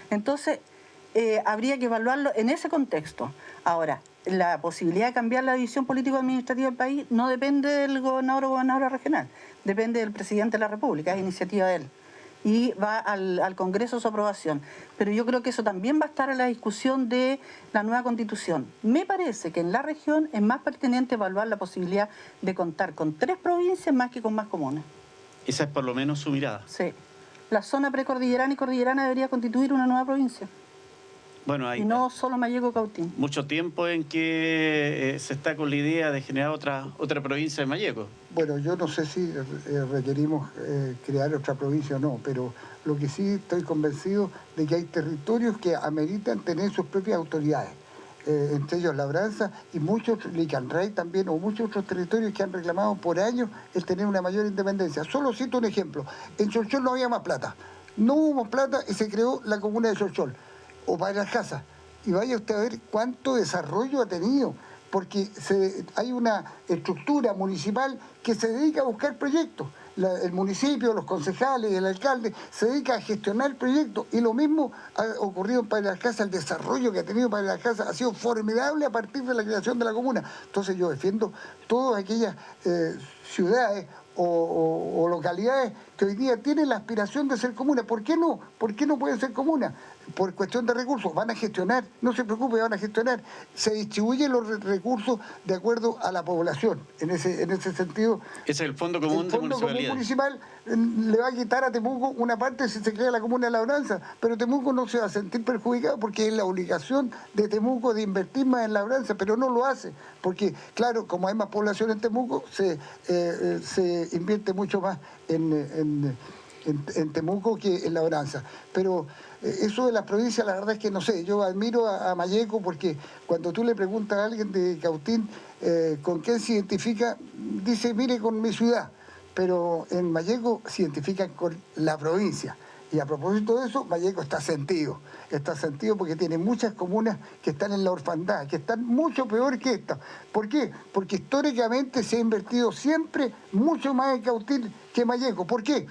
Entonces, habría que evaluarlo en ese contexto. Ahora, la posibilidad de cambiar la división político-administrativa del país no depende del gobernador o gobernadora regional, depende del presidente de la República, es iniciativa de él. y va al Congreso su aprobación. Pero yo creo que eso también va a estar a la discusión de la nueva Constitución. Me parece que en la región es más pertinente evaluar la posibilidad de contar con 3 provincias más que con más comunas. Esa es por lo menos su mirada. Sí. La zona precordillerana y cordillerana debería constituir una nueva provincia. Bueno, hay Y no solo Malleco Cautín. mucho tiempo en que se está con la idea de generar otra provincia de Malleco. Bueno, yo no sé si requerimos crear otra provincia o no, pero lo que sí estoy convencido de que hay territorios que ameritan tener sus propias autoridades. Entre ellos Labranza y muchos, Licanray también, o muchos otros territorios que han reclamado por años el tener una mayor independencia. Solo cito un ejemplo. En Cholchol no había más plata. No hubo más plata y se creó la comuna de Cholchol, o para las casas. Y vaya usted a ver cuánto desarrollo ha tenido, porque hay una estructura municipal que se dedica a buscar proyectos. El municipio, los concejales, el alcalde, se dedica a gestionar proyectos. Y lo mismo ha ocurrido en Padre Las Casas. El desarrollo que ha tenido Padre Las Casas ha sido formidable a partir de la creación de la comuna. Entonces yo defiendo todas aquellas ciudades o localidades que hoy día tienen la aspiración de ser comuna. ¿Por qué no? ¿Por qué no pueden ser comunas? Por cuestión de recursos, van a gestionar, no se preocupe, van a gestionar. Se distribuyen los recursos de acuerdo a la población. En ese sentido, Ese es el Fondo Común de Municipalidad. Municipal le va a quitar a Temuco una parte si se crea la comuna de Labranza, pero Temuco no se va a sentir perjudicado porque es la obligación de Temuco de invertir más en Labranza, pero no lo hace, porque claro, como hay más población en Temuco, se invierte mucho más en Temuco que en Labranza. Pero eso de las provincias, la verdad es que no sé. Yo admiro a Malleco porque cuando tú le preguntas a alguien de Cautín con quién se identifica, dice, mire, con mi ciudad. Pero en Malleco se identifican con la provincia. Y a propósito de eso, Malleco está sentido porque tiene muchas comunas que están en la orfandad, que están mucho peor que esta. ¿Por qué? Porque históricamente se ha invertido siempre mucho más en Cautín que en Malleco. ¿Por qué?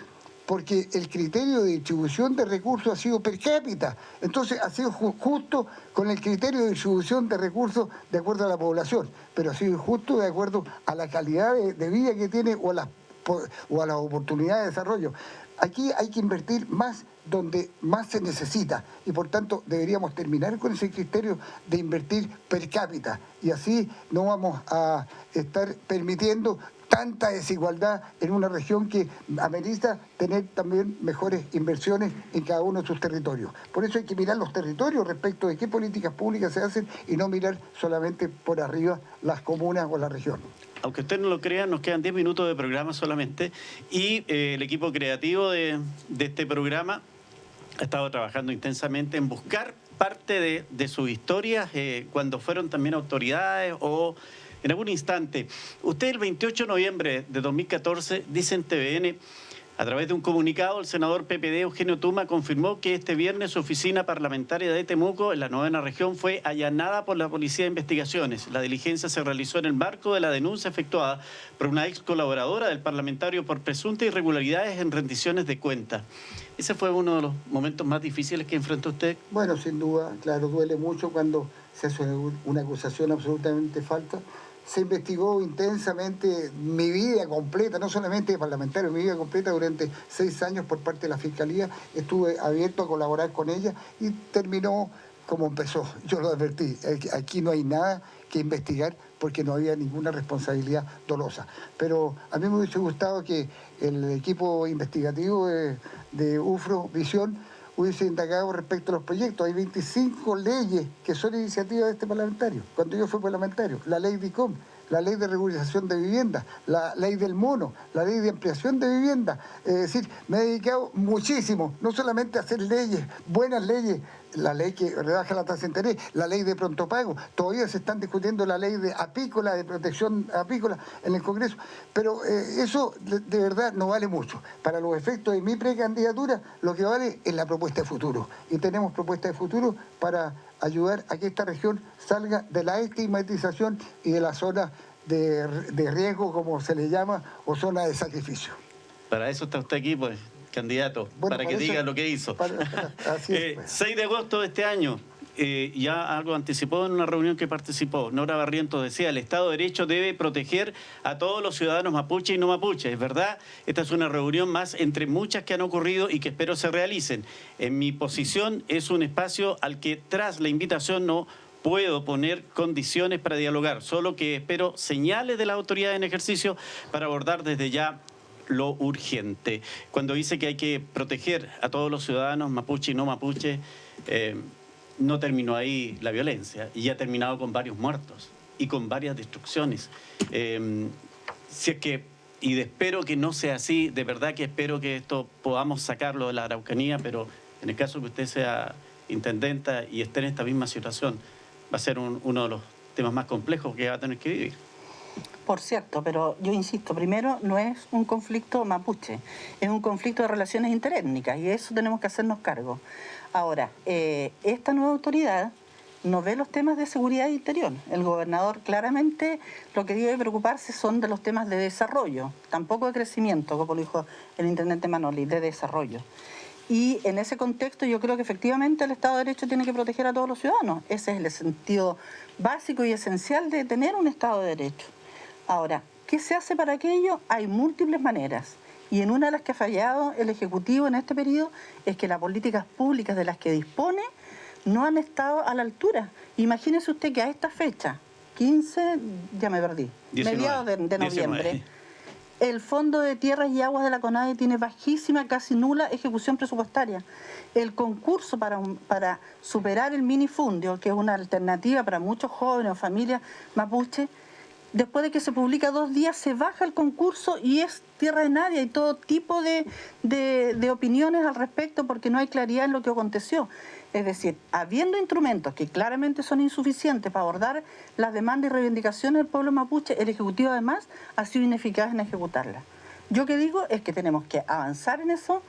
Porque el criterio de distribución de recursos ha sido per cápita. Entonces ha sido justo con el criterio de distribución de recursos de acuerdo a la población, pero ha sido injusto de acuerdo a la calidad de vida que tiene o a las oportunidades de desarrollo. Aquí hay que invertir más donde más se necesita y por tanto deberíamos terminar con ese criterio de invertir per cápita y así no vamos a estar permitiendo tanta desigualdad en una región que amerita tener también mejores inversiones en cada uno de sus territorios. Por eso hay que mirar los territorios respecto de qué políticas públicas se hacen y no mirar solamente por arriba las comunas o la región. Aunque usted no lo crea, nos quedan 10 minutos de programa solamente y el equipo creativo de este programa ha estado trabajando intensamente en buscar parte de sus historias cuando fueron también autoridades o en algún instante. Usted el 28 de noviembre de 2014 dice en TVN, a través de un comunicado, el senador PPD Eugenio Tuma confirmó que este viernes su oficina parlamentaria de Temuco, en la 9ª región, fue allanada por la Policía de Investigaciones. La diligencia se realizó en el marco de la denuncia efectuada por una ex colaboradora del parlamentario por presuntas irregularidades en rendiciones de cuentas. ¿Ese fue uno de los momentos más difíciles que enfrentó usted? Bueno, sin duda, claro, duele mucho cuando se hace una acusación absolutamente falsa. Se investigó intensamente mi vida completa, no solamente de parlamentario, mi vida completa durante 6 años por parte de la Fiscalía. Estuve abierto a colaborar con ella y terminó como empezó. Yo lo advertí, aquí no hay nada que investigar porque no había ninguna responsabilidad dolosa. Pero a mí me hubiese gustado que el equipo investigativo de UFRO Visión hubiese indagado respecto a los proyectos. Hay 25 leyes que son iniciativas de este parlamentario. Cuando yo fui parlamentario, la ley de ICOM, la ley de regularización de vivienda, la ley del mono, la ley de ampliación de vivienda. Es decir, me he dedicado muchísimo, no solamente a hacer leyes, buenas leyes, la ley que rebaja la tasa de interés, la ley de pronto pago, todavía se están discutiendo la ley de apícola, de protección apícola en el Congreso, pero eso de verdad no vale mucho. Para los efectos de mi precandidatura, lo que vale es la propuesta de futuro. Y tenemos propuesta de futuro para ayudar a que esta región salga de la estigmatización y de la zona de riesgo, como se le llama, o zona de sacrificio. Para eso está usted aquí, pues, candidato, bueno, para que diga lo que hizo. Así es, pues. 6 de agosto de este año, ya algo anticipó en una reunión que participó. Nora Barrientos decía, el Estado de Derecho debe proteger a todos los ciudadanos mapuche y no mapuche. Es verdad, esta es una reunión más entre muchas que han ocurrido y que espero se realicen. En mi posición es un espacio al que tras la invitación no puedo poner condiciones para dialogar, solo que espero señales de la autoridad en ejercicio para abordar desde ya lo urgente. Cuando dice que hay que proteger a todos los ciudadanos mapuche y no mapuche, no terminó ahí la violencia y ha terminado con varios muertos y con varias destrucciones. Si es que, y espero que no sea así, de verdad que espero que esto podamos sacarlo de la Araucanía, pero en el caso que usted sea intendenta y esté en esta misma situación, va a ser uno de los temas más complejos que va a tener que vivir. Por cierto, pero yo insisto, primero no es un conflicto mapuche, es un conflicto de relaciones interétnicas y de eso tenemos que hacernos cargo. Ahora, esta nueva autoridad no ve los temas de seguridad interior. El gobernador claramente lo que debe preocuparse son de los temas de desarrollo, tampoco de crecimiento, como lo dijo el intendente Manoli, de desarrollo. Y en ese contexto yo creo que efectivamente el Estado de Derecho tiene que proteger a todos los ciudadanos. Ese es el sentido básico y esencial de tener un Estado de Derecho. Ahora, ¿qué se hace para aquello? Hay múltiples maneras. Y en una de las que ha fallado el Ejecutivo en este periodo es que las políticas públicas de las que dispone no han estado a la altura. Imagínese usted que a esta fecha, 15, ya me perdí, 19, mediados de noviembre, 19. El Fondo de Tierras y Aguas de la CONADE tiene bajísima, casi nula ejecución presupuestaria. El concurso para superar el minifundio, que es una alternativa para muchos jóvenes o familias mapuche, después de que se publica 2 días se baja el concurso y es tierra de nadie. Hay todo tipo de opiniones al respecto porque no hay claridad en lo que aconteció. Es decir, habiendo instrumentos que claramente son insuficientes para abordar las demandas y reivindicaciones del pueblo mapuche, el Ejecutivo además ha sido ineficaz en ejecutarlas. Yo que digo es que tenemos que avanzar en eso,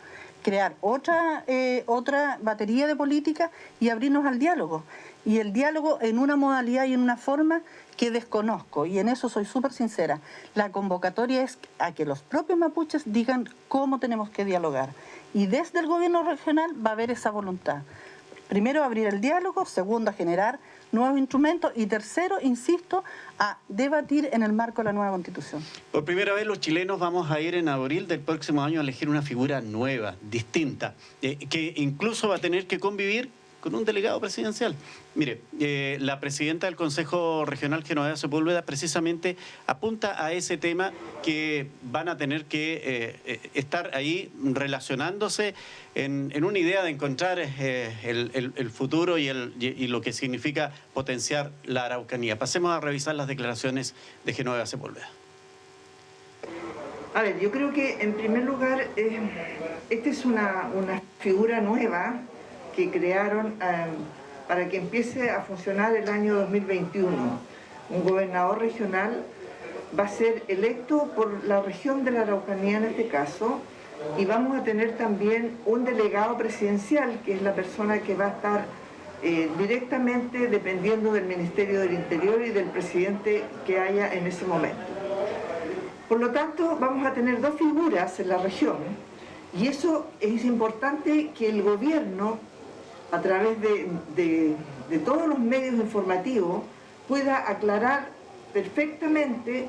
crear otra batería de políticas y abrirnos al diálogo. Y el diálogo en una modalidad y en una forma que desconozco, y en eso soy súper sincera. La convocatoria es a que los propios mapuches digan cómo tenemos que dialogar. Y desde el gobierno regional va a haber esa voluntad. Primero, abrir el diálogo. Segundo, a generar nuevos instrumentos. Y tercero, insisto, a debatir en el marco de la nueva Constitución. Por primera vez los chilenos vamos a ir en abril del próximo año a elegir una figura nueva, distinta, que incluso va a tener que convivir con un delegado presidencial. Mire, la presidenta del Consejo Regional, Genoveva Sepúlveda, precisamente apunta a ese tema que van a tener que estar ahí relacionándose en una idea de encontrar el futuro y lo que significa potenciar la Araucanía. Pasemos a revisar las declaraciones de Genoveva Sepúlveda. A ver, yo creo que en primer lugar, esta es una figura nueva que crearon para que empiece a funcionar el año 2021. Un gobernador regional va a ser electo por la región de la Araucanía en este caso, y vamos a tener también un delegado presidencial, que es la persona que va a estar directamente dependiendo del Ministerio del Interior y del presidente que haya en ese momento. Por lo tanto, vamos a tener 2 figuras en la región, y eso es importante que el gobierno, a través de todos los medios informativos, pueda aclarar perfectamente,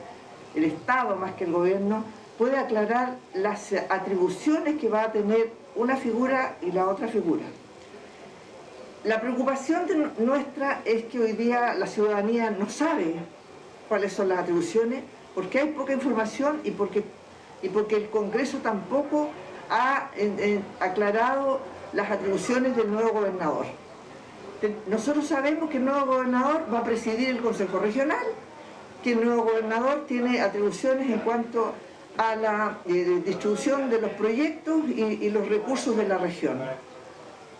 el Estado más que el gobierno, puede aclarar las atribuciones que va a tener una figura y la otra figura. La preocupación nuestra es que hoy día la ciudadanía no sabe cuáles son las atribuciones, porque hay poca información y porque el Congreso tampoco ha aclarado las atribuciones del nuevo gobernador. Nosotros sabemos que el nuevo gobernador va a presidir el Consejo Regional, que el nuevo gobernador tiene atribuciones en cuanto a la distribución de los proyectos y los recursos de la región.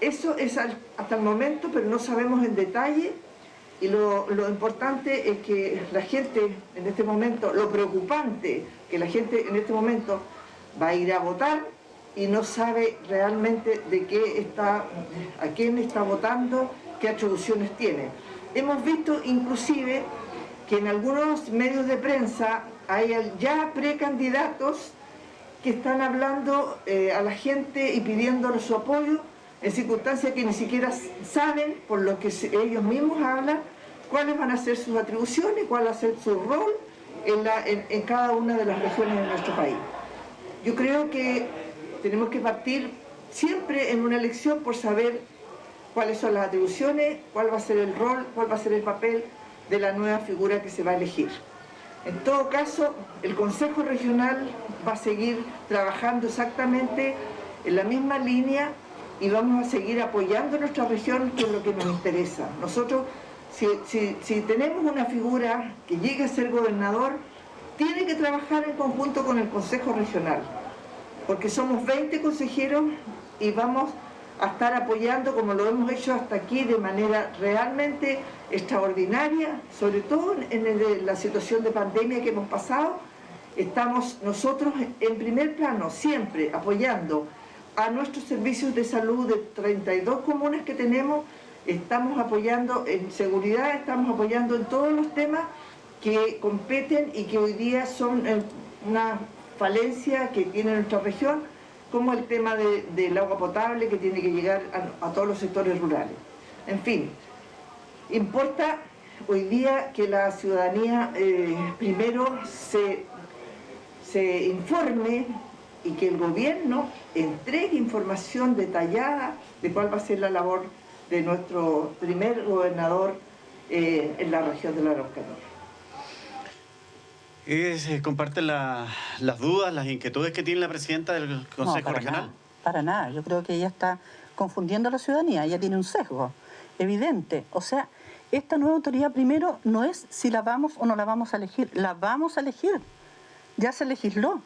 Eso es hasta el momento, pero no sabemos en detalle, y lo importante es que la gente en este momento, lo preocupante, que la gente en este momento va a ir a votar y no sabe realmente a quién está votando, qué atribuciones tiene. Hemos visto inclusive que en algunos medios de prensa hay ya precandidatos que están hablando a la gente y pidiéndole su apoyo en circunstancias que ni siquiera saben, por lo que ellos mismos hablan, cuáles van a ser sus atribuciones, cuál va a ser su rol en cada una de las regiones de nuestro país. Yo creo que tenemos que partir siempre en una elección por saber cuáles son las atribuciones, cuál va a ser el rol, cuál va a ser el papel de la nueva figura que se va a elegir. En todo caso, el Consejo Regional va a seguir trabajando exactamente en la misma línea y vamos a seguir apoyando nuestra región, que es lo que nos interesa. Nosotros, si tenemos una figura que llegue a ser gobernador, tiene que trabajar en conjunto con el Consejo Regional, porque somos 20 consejeros y vamos a estar apoyando, como lo hemos hecho hasta aquí, de manera realmente extraordinaria, sobre todo en la situación de pandemia que hemos pasado. Estamos nosotros en primer plano, siempre apoyando a nuestros servicios de salud de 32 comunas que tenemos, estamos apoyando en seguridad, estamos apoyando en todos los temas que competen y que hoy día son una falencia que tiene nuestra región, como el tema del agua potable que tiene que llegar a todos los sectores rurales. En fin, importa hoy día que la ciudadanía primero se informe y que el gobierno entregue información detallada de cuál va a ser la labor de nuestro primer gobernador en la región de la Araucanía. ¿Comparte las dudas, las inquietudes que tiene la presidenta del Consejo Regional? Para nada. Yo creo que ella está confundiendo a la ciudadanía. Ella tiene un sesgo evidente. O sea, esta nueva autoridad primero no es si la vamos o no la vamos a elegir. La vamos a elegir. Ya se legisló.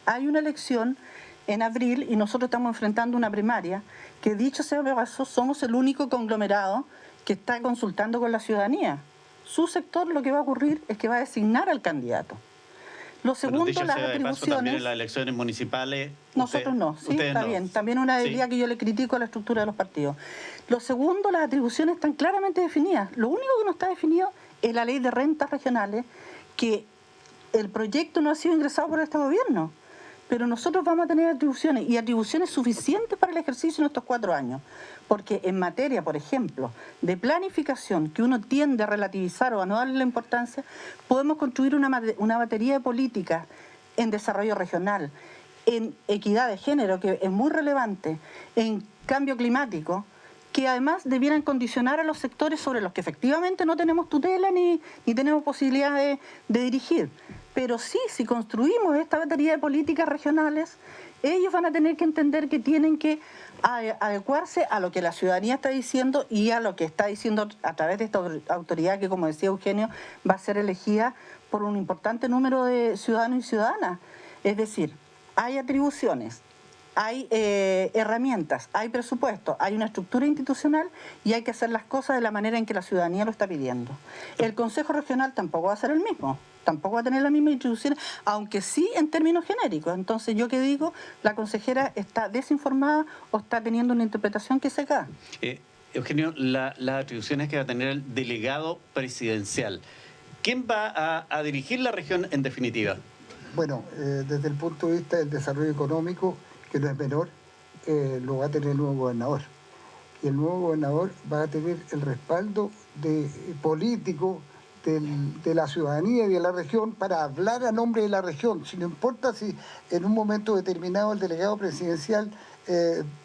Hay una elección en abril y nosotros estamos enfrentando una primaria que, dicho sea de paso, somos el único conglomerado que está consultando con la ciudadanía. Su sector, lo que va a ocurrir es que va a designar al candidato. Lo segundo, dicho las sea de atribuciones... paso, también en las elecciones municipales... Nosotros no, sí, está no. bien. También una debilidad que yo le critico a la estructura de los partidos. Lo segundo, las atribuciones están claramente definidas. Lo único que no está definido es la ley de rentas regionales, que el proyecto no ha sido ingresado por este gobierno. Pero nosotros vamos a tener atribuciones, y atribuciones suficientes para el ejercicio en estos 4 años. Porque en materia, por ejemplo, de planificación, que uno tiende a relativizar o a no darle la importancia, podemos construir una batería de políticas en desarrollo regional, en equidad de género, que es muy relevante, en cambio climático, que además debieran condicionar a los sectores sobre los que efectivamente no tenemos tutela ni tenemos posibilidad de dirigir. Pero sí, si construimos esta batería de políticas regionales, ellos van a tener que entender que tienen que adecuarse a lo que la ciudadanía está diciendo y a lo que está diciendo a través de esta autoridad que, como decía Eugenio, va a ser elegida por un importante número de ciudadanos y ciudadanas. Es decir, hay atribuciones, hay herramientas, hay presupuesto, hay una estructura institucional y hay que hacer las cosas de la manera en que la ciudadanía lo está pidiendo. El Consejo Regional tampoco va a ser el mismo, tampoco va a tener las mismas instituciones, aunque sí en términos genéricos. Entonces, ¿yo qué digo? La consejera está desinformada o está teniendo una interpretación que se cae. Eugenio, las atribuciones que va a tener el delegado presidencial, ¿quién va a dirigir la región en definitiva? Bueno, desde el punto de vista del desarrollo económico, que no es menor, lo va a tener el nuevo gobernador. Y el nuevo gobernador va a tener el respaldo político de la ciudadanía y de la región para hablar a nombre de la región. Si no importa si en un momento determinado el delegado presidencial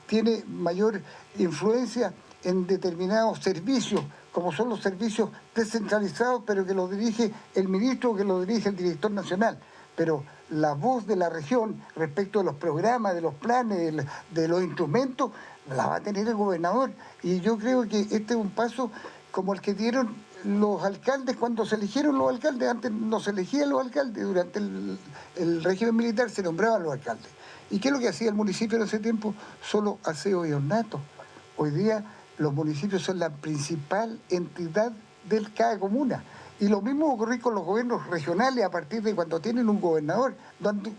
tiene mayor influencia en determinados servicios, como son los servicios descentralizados, pero que los dirige el ministro o que los dirige el director nacional. Pero la voz de la región respecto de los programas, de los planes, de los instrumentos, la va a tener el gobernador. Y yo creo que este es un paso como el que dieron los alcaldes cuando se eligieron los alcaldes. Antes no se elegían los alcaldes, durante el régimen militar se nombraban los alcaldes. ¿Y qué es lo que hacía el municipio en ese tiempo? Solo aseo y ornato. Hoy día los municipios son la principal entidad de cada comuna. Y lo mismo ocurre con los gobiernos regionales a partir de cuando tienen un gobernador,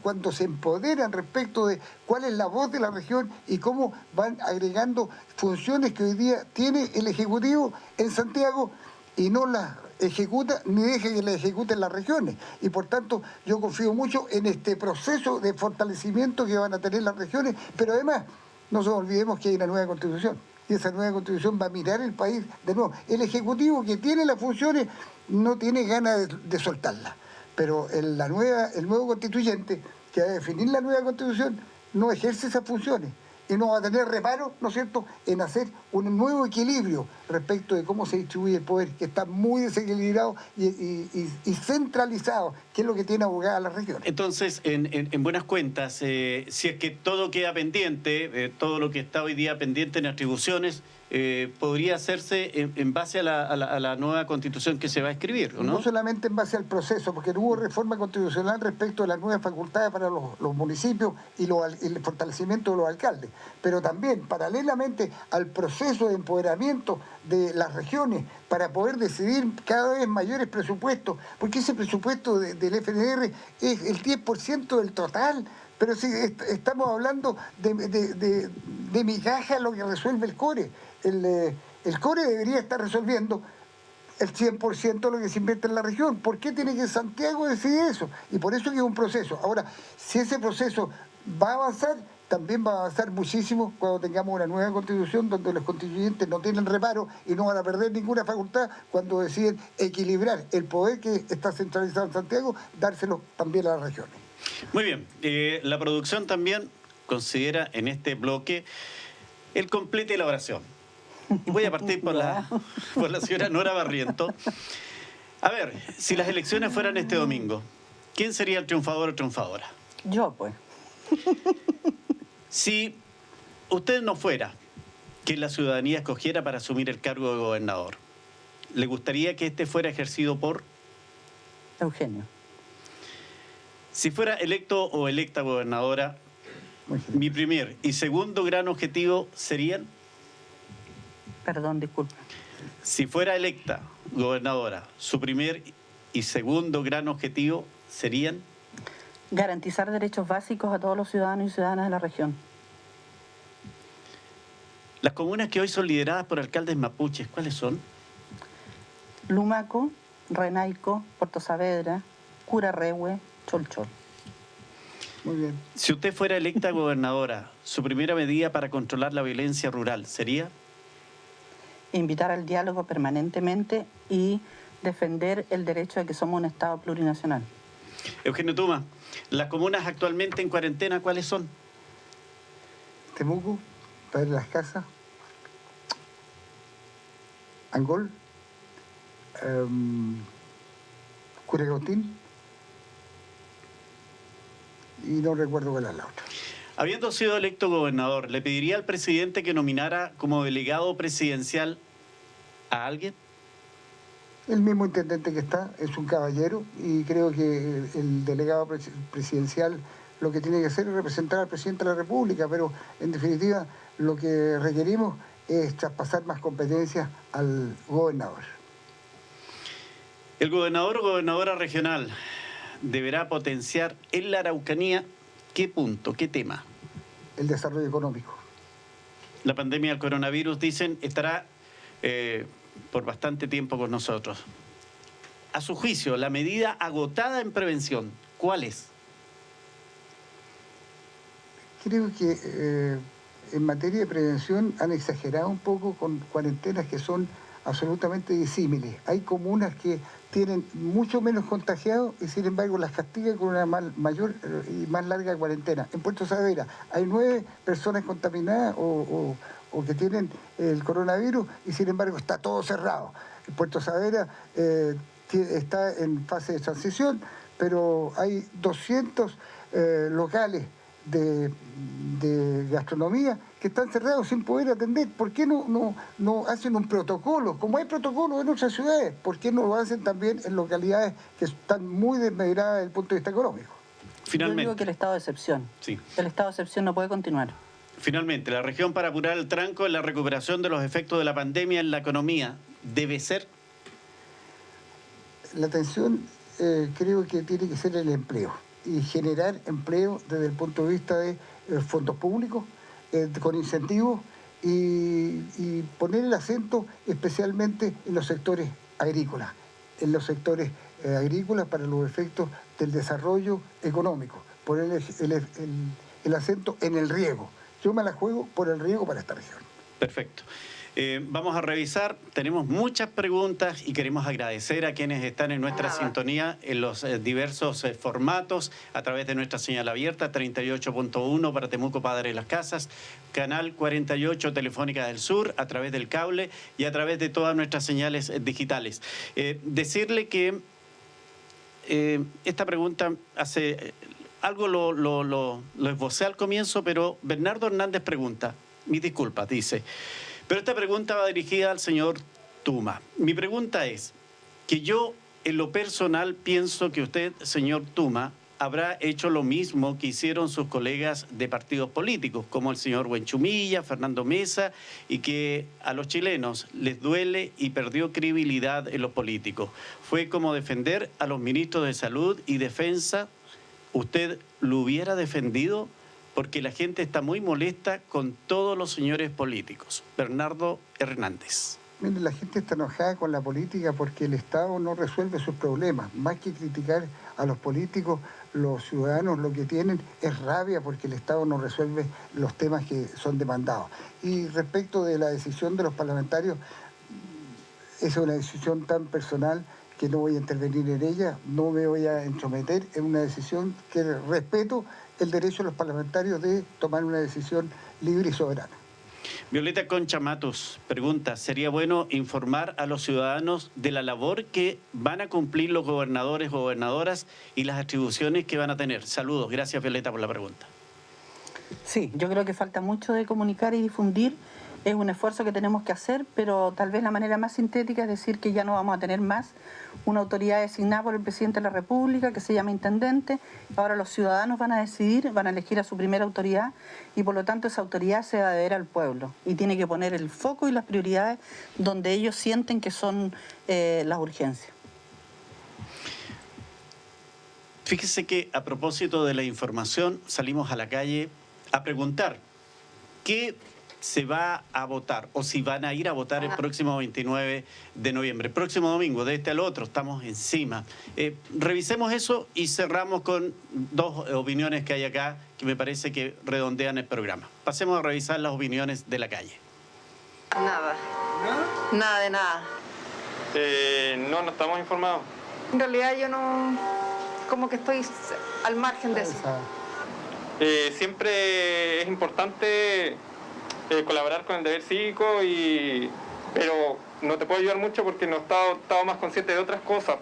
cuando se empoderan respecto de cuál es la voz de la región y cómo van agregando funciones que hoy día tiene el Ejecutivo en Santiago y no las ejecuta ni deja que las ejecuten las regiones. Y por tanto yo confío mucho en este proceso de fortalecimiento que van a tener las regiones, pero además no nos olvidemos que hay una nueva Constitución. Y esa nueva Constitución va a mirar el país de nuevo. El Ejecutivo, que tiene las funciones, no tiene ganas de soltarlas. Pero el nuevo constituyente, que va a definir la nueva Constitución, no ejerce esas funciones. Y no va a tener reparo, ¿no es cierto?, en hacer un nuevo equilibrio respecto de cómo se distribuye el poder, que está muy desequilibrado y centralizado, que es lo que tiene abogada las regiones. Entonces, en buenas cuentas, si es que todo queda pendiente, todo lo que está hoy día pendiente en atribuciones, podría hacerse en base a la nueva Constitución que se va a escribir, ¿o no? No solamente en base al proceso, porque no hubo reforma constitucional respecto de las nuevas facultades para los municipios y el fortalecimiento de los alcaldes, pero también paralelamente al proceso de empoderamiento de las regiones para poder decidir cada vez mayores presupuestos, porque ese presupuesto del FNR es el 10% del total. Pero si estamos hablando de migaja lo que resuelve el CORE. El CORE debería estar resolviendo el 100% de lo que se invierte en la región. ¿Por qué tiene que Santiago decidir eso? Y por eso que es un proceso. Ahora, si ese proceso va a avanzar, también va a avanzar muchísimo cuando tengamos una nueva Constitución donde los constituyentes no tienen reparo y no van a perder ninguna facultad cuando deciden equilibrar el poder que está centralizado en Santiago, dárselo también a las regiones. Muy bien, la producción también considera en este bloque el complete de la oración. Y voy a partir por la señora Nora Barriento. A ver, si las elecciones fueran este domingo, ¿quién sería el triunfador o triunfadora? Yo, pues. Si usted no fuera quien la ciudadanía escogiera para asumir el cargo de gobernador, ¿le gustaría que este fuera ejercido por? Eugenio. Si fuera electo o electa gobernadora, mi primer y segundo gran objetivo serían... Perdón, disculpa. Si fuera electa gobernadora, su primer y segundo gran objetivo serían... Garantizar derechos básicos a todos los ciudadanos y ciudadanas de la región. Las comunas que hoy son lideradas por alcaldes mapuches, ¿cuáles son? Lumaco, Renaico, Puerto Saavedra, Curarrehue, Cholchol. Muy bien. Si usted fuera electa gobernadora, su primera medida para controlar la violencia rural sería... Invitar al diálogo permanentemente y defender el derecho de que somos un Estado plurinacional. Eugenio Tuma, las comunas actualmente en cuarentena, ¿cuáles son? Temuco, Padre Las Casas, Angol, Curacautín y no recuerdo cuál es la otra. Habiendo sido electo gobernador, ¿le pediría al presidente que nominara como delegado presidencial a alguien? El mismo intendente que está es un caballero y creo que el delegado presidencial lo que tiene que hacer es representar al presidente de la República, pero en definitiva lo que requerimos es traspasar más competencias al gobernador. El gobernador o gobernadora regional deberá potenciar en la Araucanía ¿qué punto, qué tema? El desarrollo económico. La pandemia del coronavirus, dicen, estará por bastante tiempo con nosotros. A su juicio, la medida agotada en prevención, ¿cuál es? Creo que en materia de prevención han exagerado un poco con cuarentenas que son absolutamente disímiles. Hay comunas que tienen mucho menos contagiados y sin embargo las castigan con una mayor y más larga cuarentena. En Puerto Saavedra hay 9 personas contaminadas o que tienen el coronavirus y sin embargo está todo cerrado. En Puerto Saavedra está en fase de transición, pero hay 200 locales de gastronomía que están cerrados sin poder atender. ¿Por qué no hacen un protocolo? Como hay protocolos en otras ciudades, ¿por qué no lo hacen también en localidades que están muy desmedradas desde el punto de vista económico? Finalmente. Yo digo que el estado de excepción. Sí. El estado de excepción no puede continuar. Finalmente, la región para apurar el tranco en la recuperación de los efectos de la pandemia en la economía debe ser... La atención creo que tiene que ser el empleo y generar empleo desde el punto de vista de fondos públicos, con incentivos y poner el acento especialmente en los sectores agrícolas, para los efectos del desarrollo económico, poner el acento en el riego, Yo me la juego por el riesgo para esta región. Perfecto. Vamos a revisar, tenemos muchas preguntas y queremos agradecer a quienes están en nuestra sintonía en los diversos formatos a través de nuestra señal abierta 38.1 para Temuco, Padre de las Casas, canal 48 Telefónica del Sur, a través del cable y a través de todas nuestras señales digitales. Decirle que esta pregunta hace algo lo esbocé al comienzo, pero Bernardo Hernández pregunta, mis disculpas, dice, pero esta pregunta va dirigida al señor Tuma. Mi pregunta es que yo, en lo personal, pienso que usted, señor Tuma, habrá hecho lo mismo que hicieron sus colegas de partidos políticos, como el señor Buenchumilla, Fernando Mesa, y que a los chilenos les duele y perdió credibilidad en los políticos. Fue como defender a los ministros de Salud y Defensa. ¿Usted lo hubiera defendido? Porque la gente está muy molesta con todos los señores políticos. Bernardo Hernández. Mire, la gente está enojada con la política porque el Estado no resuelve sus problemas. Más que criticar a los políticos, los ciudadanos lo que tienen es rabia porque el Estado no resuelve los temas que son demandados. Y respecto de la decisión de los parlamentarios, es una decisión tan personal que no voy a intervenir en ella, no me voy a entrometer en una decisión que respeto el derecho de los parlamentarios de tomar una decisión libre y soberana. Violeta Concha Matos pregunta, ¿sería bueno informar a los ciudadanos de la labor que van a cumplir los gobernadores, gobernadoras y las atribuciones que van a tener? Saludos, gracias Violeta por la pregunta. Sí, yo creo que falta mucho de comunicar y difundir. Es un esfuerzo que tenemos que hacer, pero tal vez la manera más sintética es decir que ya no vamos a tener más una autoridad designada por el presidente de la República que se llama intendente. Ahora los ciudadanos van a decidir, van a elegir a su primera autoridad y por lo tanto esa autoridad se va a deber al pueblo y tiene que poner el foco y las prioridades donde ellos sienten que son las urgencias. Fíjese que a propósito de la información salimos a la calle a preguntar qué se va a votar o si van a ir a votar el próximo 29 de noviembre. El próximo domingo, de este al otro, estamos encima. Revisemos eso y cerramos con dos opiniones que hay acá que me parece que redondean el programa. Pasemos a revisar las opiniones de la calle. Nada. ¿No? Nada de nada. No estamos informados. En realidad yo no... como que estoy al margen de eso. Siempre es importante colaborar con el deber cívico, pero no te puedo ayudar mucho porque no he estado más consciente de otras cosas.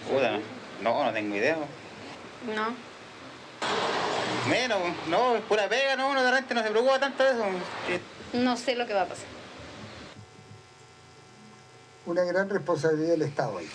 Puta, no tengo idea. No. Menos, no, es pura pega, no, uno de repente no se preocupa tanto de eso. No sé lo que va a pasar. Una gran responsabilidad del Estado ahí.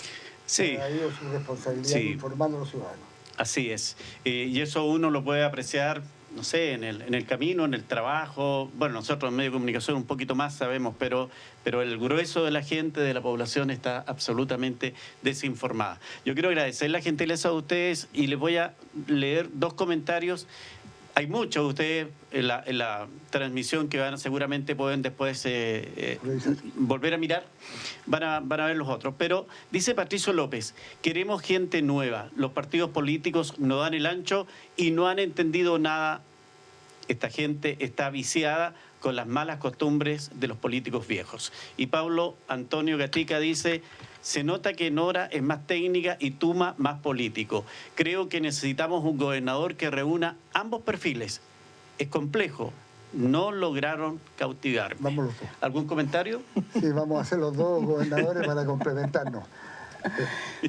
Sí. Ha ido su responsabilidad Sí. informando a los ciudadanos. Así es. Y eso uno lo puede apreciar, no sé, en el camino, en el trabajo. Bueno, nosotros en medio de comunicación un poquito más sabemos, pero el grueso de la gente, de la población, está absolutamente desinformada. Yo quiero agradecer la gentileza de ustedes y les voy a leer dos comentarios. Hay muchos de ustedes en la transmisión que seguramente pueden después volver a mirar, van a ver los otros. Pero dice Patricio López, queremos gente nueva, los partidos políticos no dan el ancho y no han entendido nada. Esta gente está viciada con las malas costumbres de los políticos viejos. Y Pablo Antonio Gatica dice, se nota que Nora es más técnica y Tuma más político. Creo que necesitamos un gobernador que reúna ambos perfiles. Es complejo. No lograron cautivarme. Vamos los dos. ¿Algún comentario? Sí, vamos a hacer los dos gobernadores para complementarnos.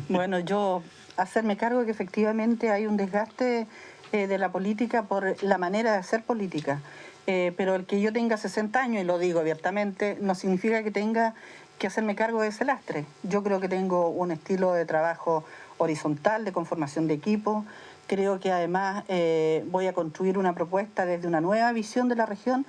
Bueno, yo hacerme cargo de que efectivamente hay un desgaste de la política por la manera de hacer política. Pero el que yo tenga 60 años, y lo digo abiertamente, no significa que tenga que hacerme cargo de ese lastre. Yo creo que tengo un estilo de trabajo horizontal, de conformación de equipo. Creo que además voy a construir una propuesta desde una nueva visión de la región,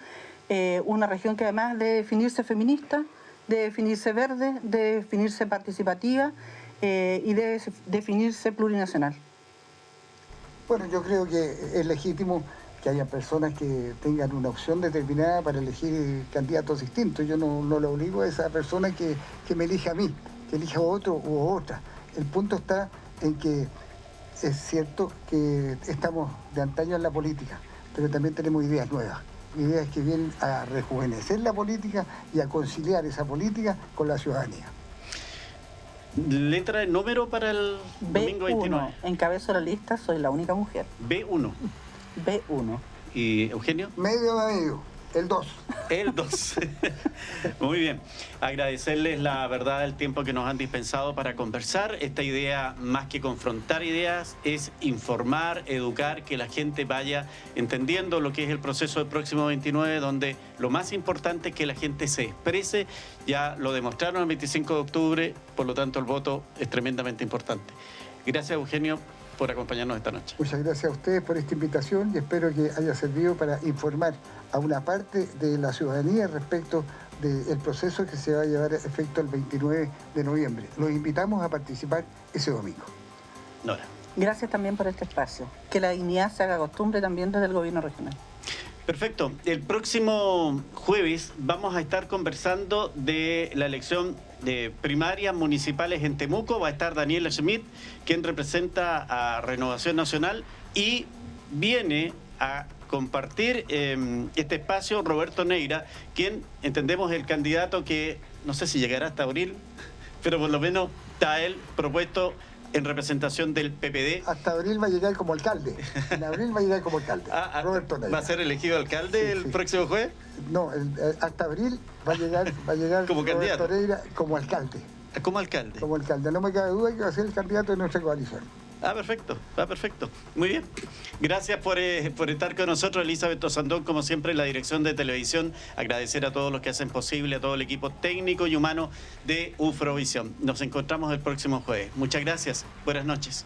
una región que además debe definirse feminista, debe definirse verde, debe definirse participativa y debe definirse plurinacional. Bueno, yo creo que es legítimo que haya personas que tengan una opción determinada para elegir candidatos distintos. Yo no le obligo a esa persona que me elija a mí, que elija a otro u otra. El punto está en que es cierto que estamos de antaño en la política, pero también tenemos ideas nuevas. ideas que vienen a rejuvenecer la política y a conciliar esa política con la ciudadanía. Letra de número para el domingo 29. Encabezo la lista, soy la única mujer. B1. B1. ¿Y Eugenio? Medio a medio, el 2. El 2. Muy bien. Agradecerles la verdad el tiempo que nos han dispensado para conversar. Esta idea, más que confrontar ideas, es informar, educar, que la gente vaya entendiendo lo que es el proceso del próximo 29, donde lo más importante es que la gente se exprese. Ya lo demostraron el 25 de octubre, por lo tanto el voto es tremendamente importante. Gracias, Eugenio, por acompañarnos esta noche. Muchas gracias a ustedes por esta invitación y espero que haya servido para informar a una parte de la ciudadanía respecto del proceso que se va a llevar a efecto el 29 de noviembre. Los invitamos a participar ese domingo. Nora. Gracias también por este espacio. Que la dignidad se haga costumbre también desde el gobierno regional. Perfecto. El próximo jueves vamos a estar conversando de la elección de primarias municipales en Temuco. Va a estar Daniel Schmidt, quien representa a Renovación Nacional, y viene a compartir este espacio Roberto Neira, quien entendemos es el candidato que no sé si llegará hasta abril, pero por lo menos está él propuesto en representación del PPD. Hasta abril va a llegar como alcalde. En abril va a llegar como alcalde. Roberto Neira. ¿Va a ser elegido alcalde el próximo jueves? No, hasta abril va a llegar como Roberto candidato. Neira como alcalde. Como alcalde. Como alcalde. No me cabe duda que va a ser el candidato de nuestra coalición. Perfecto. Perfecto. Muy bien. Gracias por estar con nosotros, Elizabeth Tosandón, como siempre, en la dirección de televisión. Agradecer a todos los que hacen posible, a todo el equipo técnico y humano de UFROvisión. Nos encontramos el próximo jueves. Muchas gracias. Buenas noches.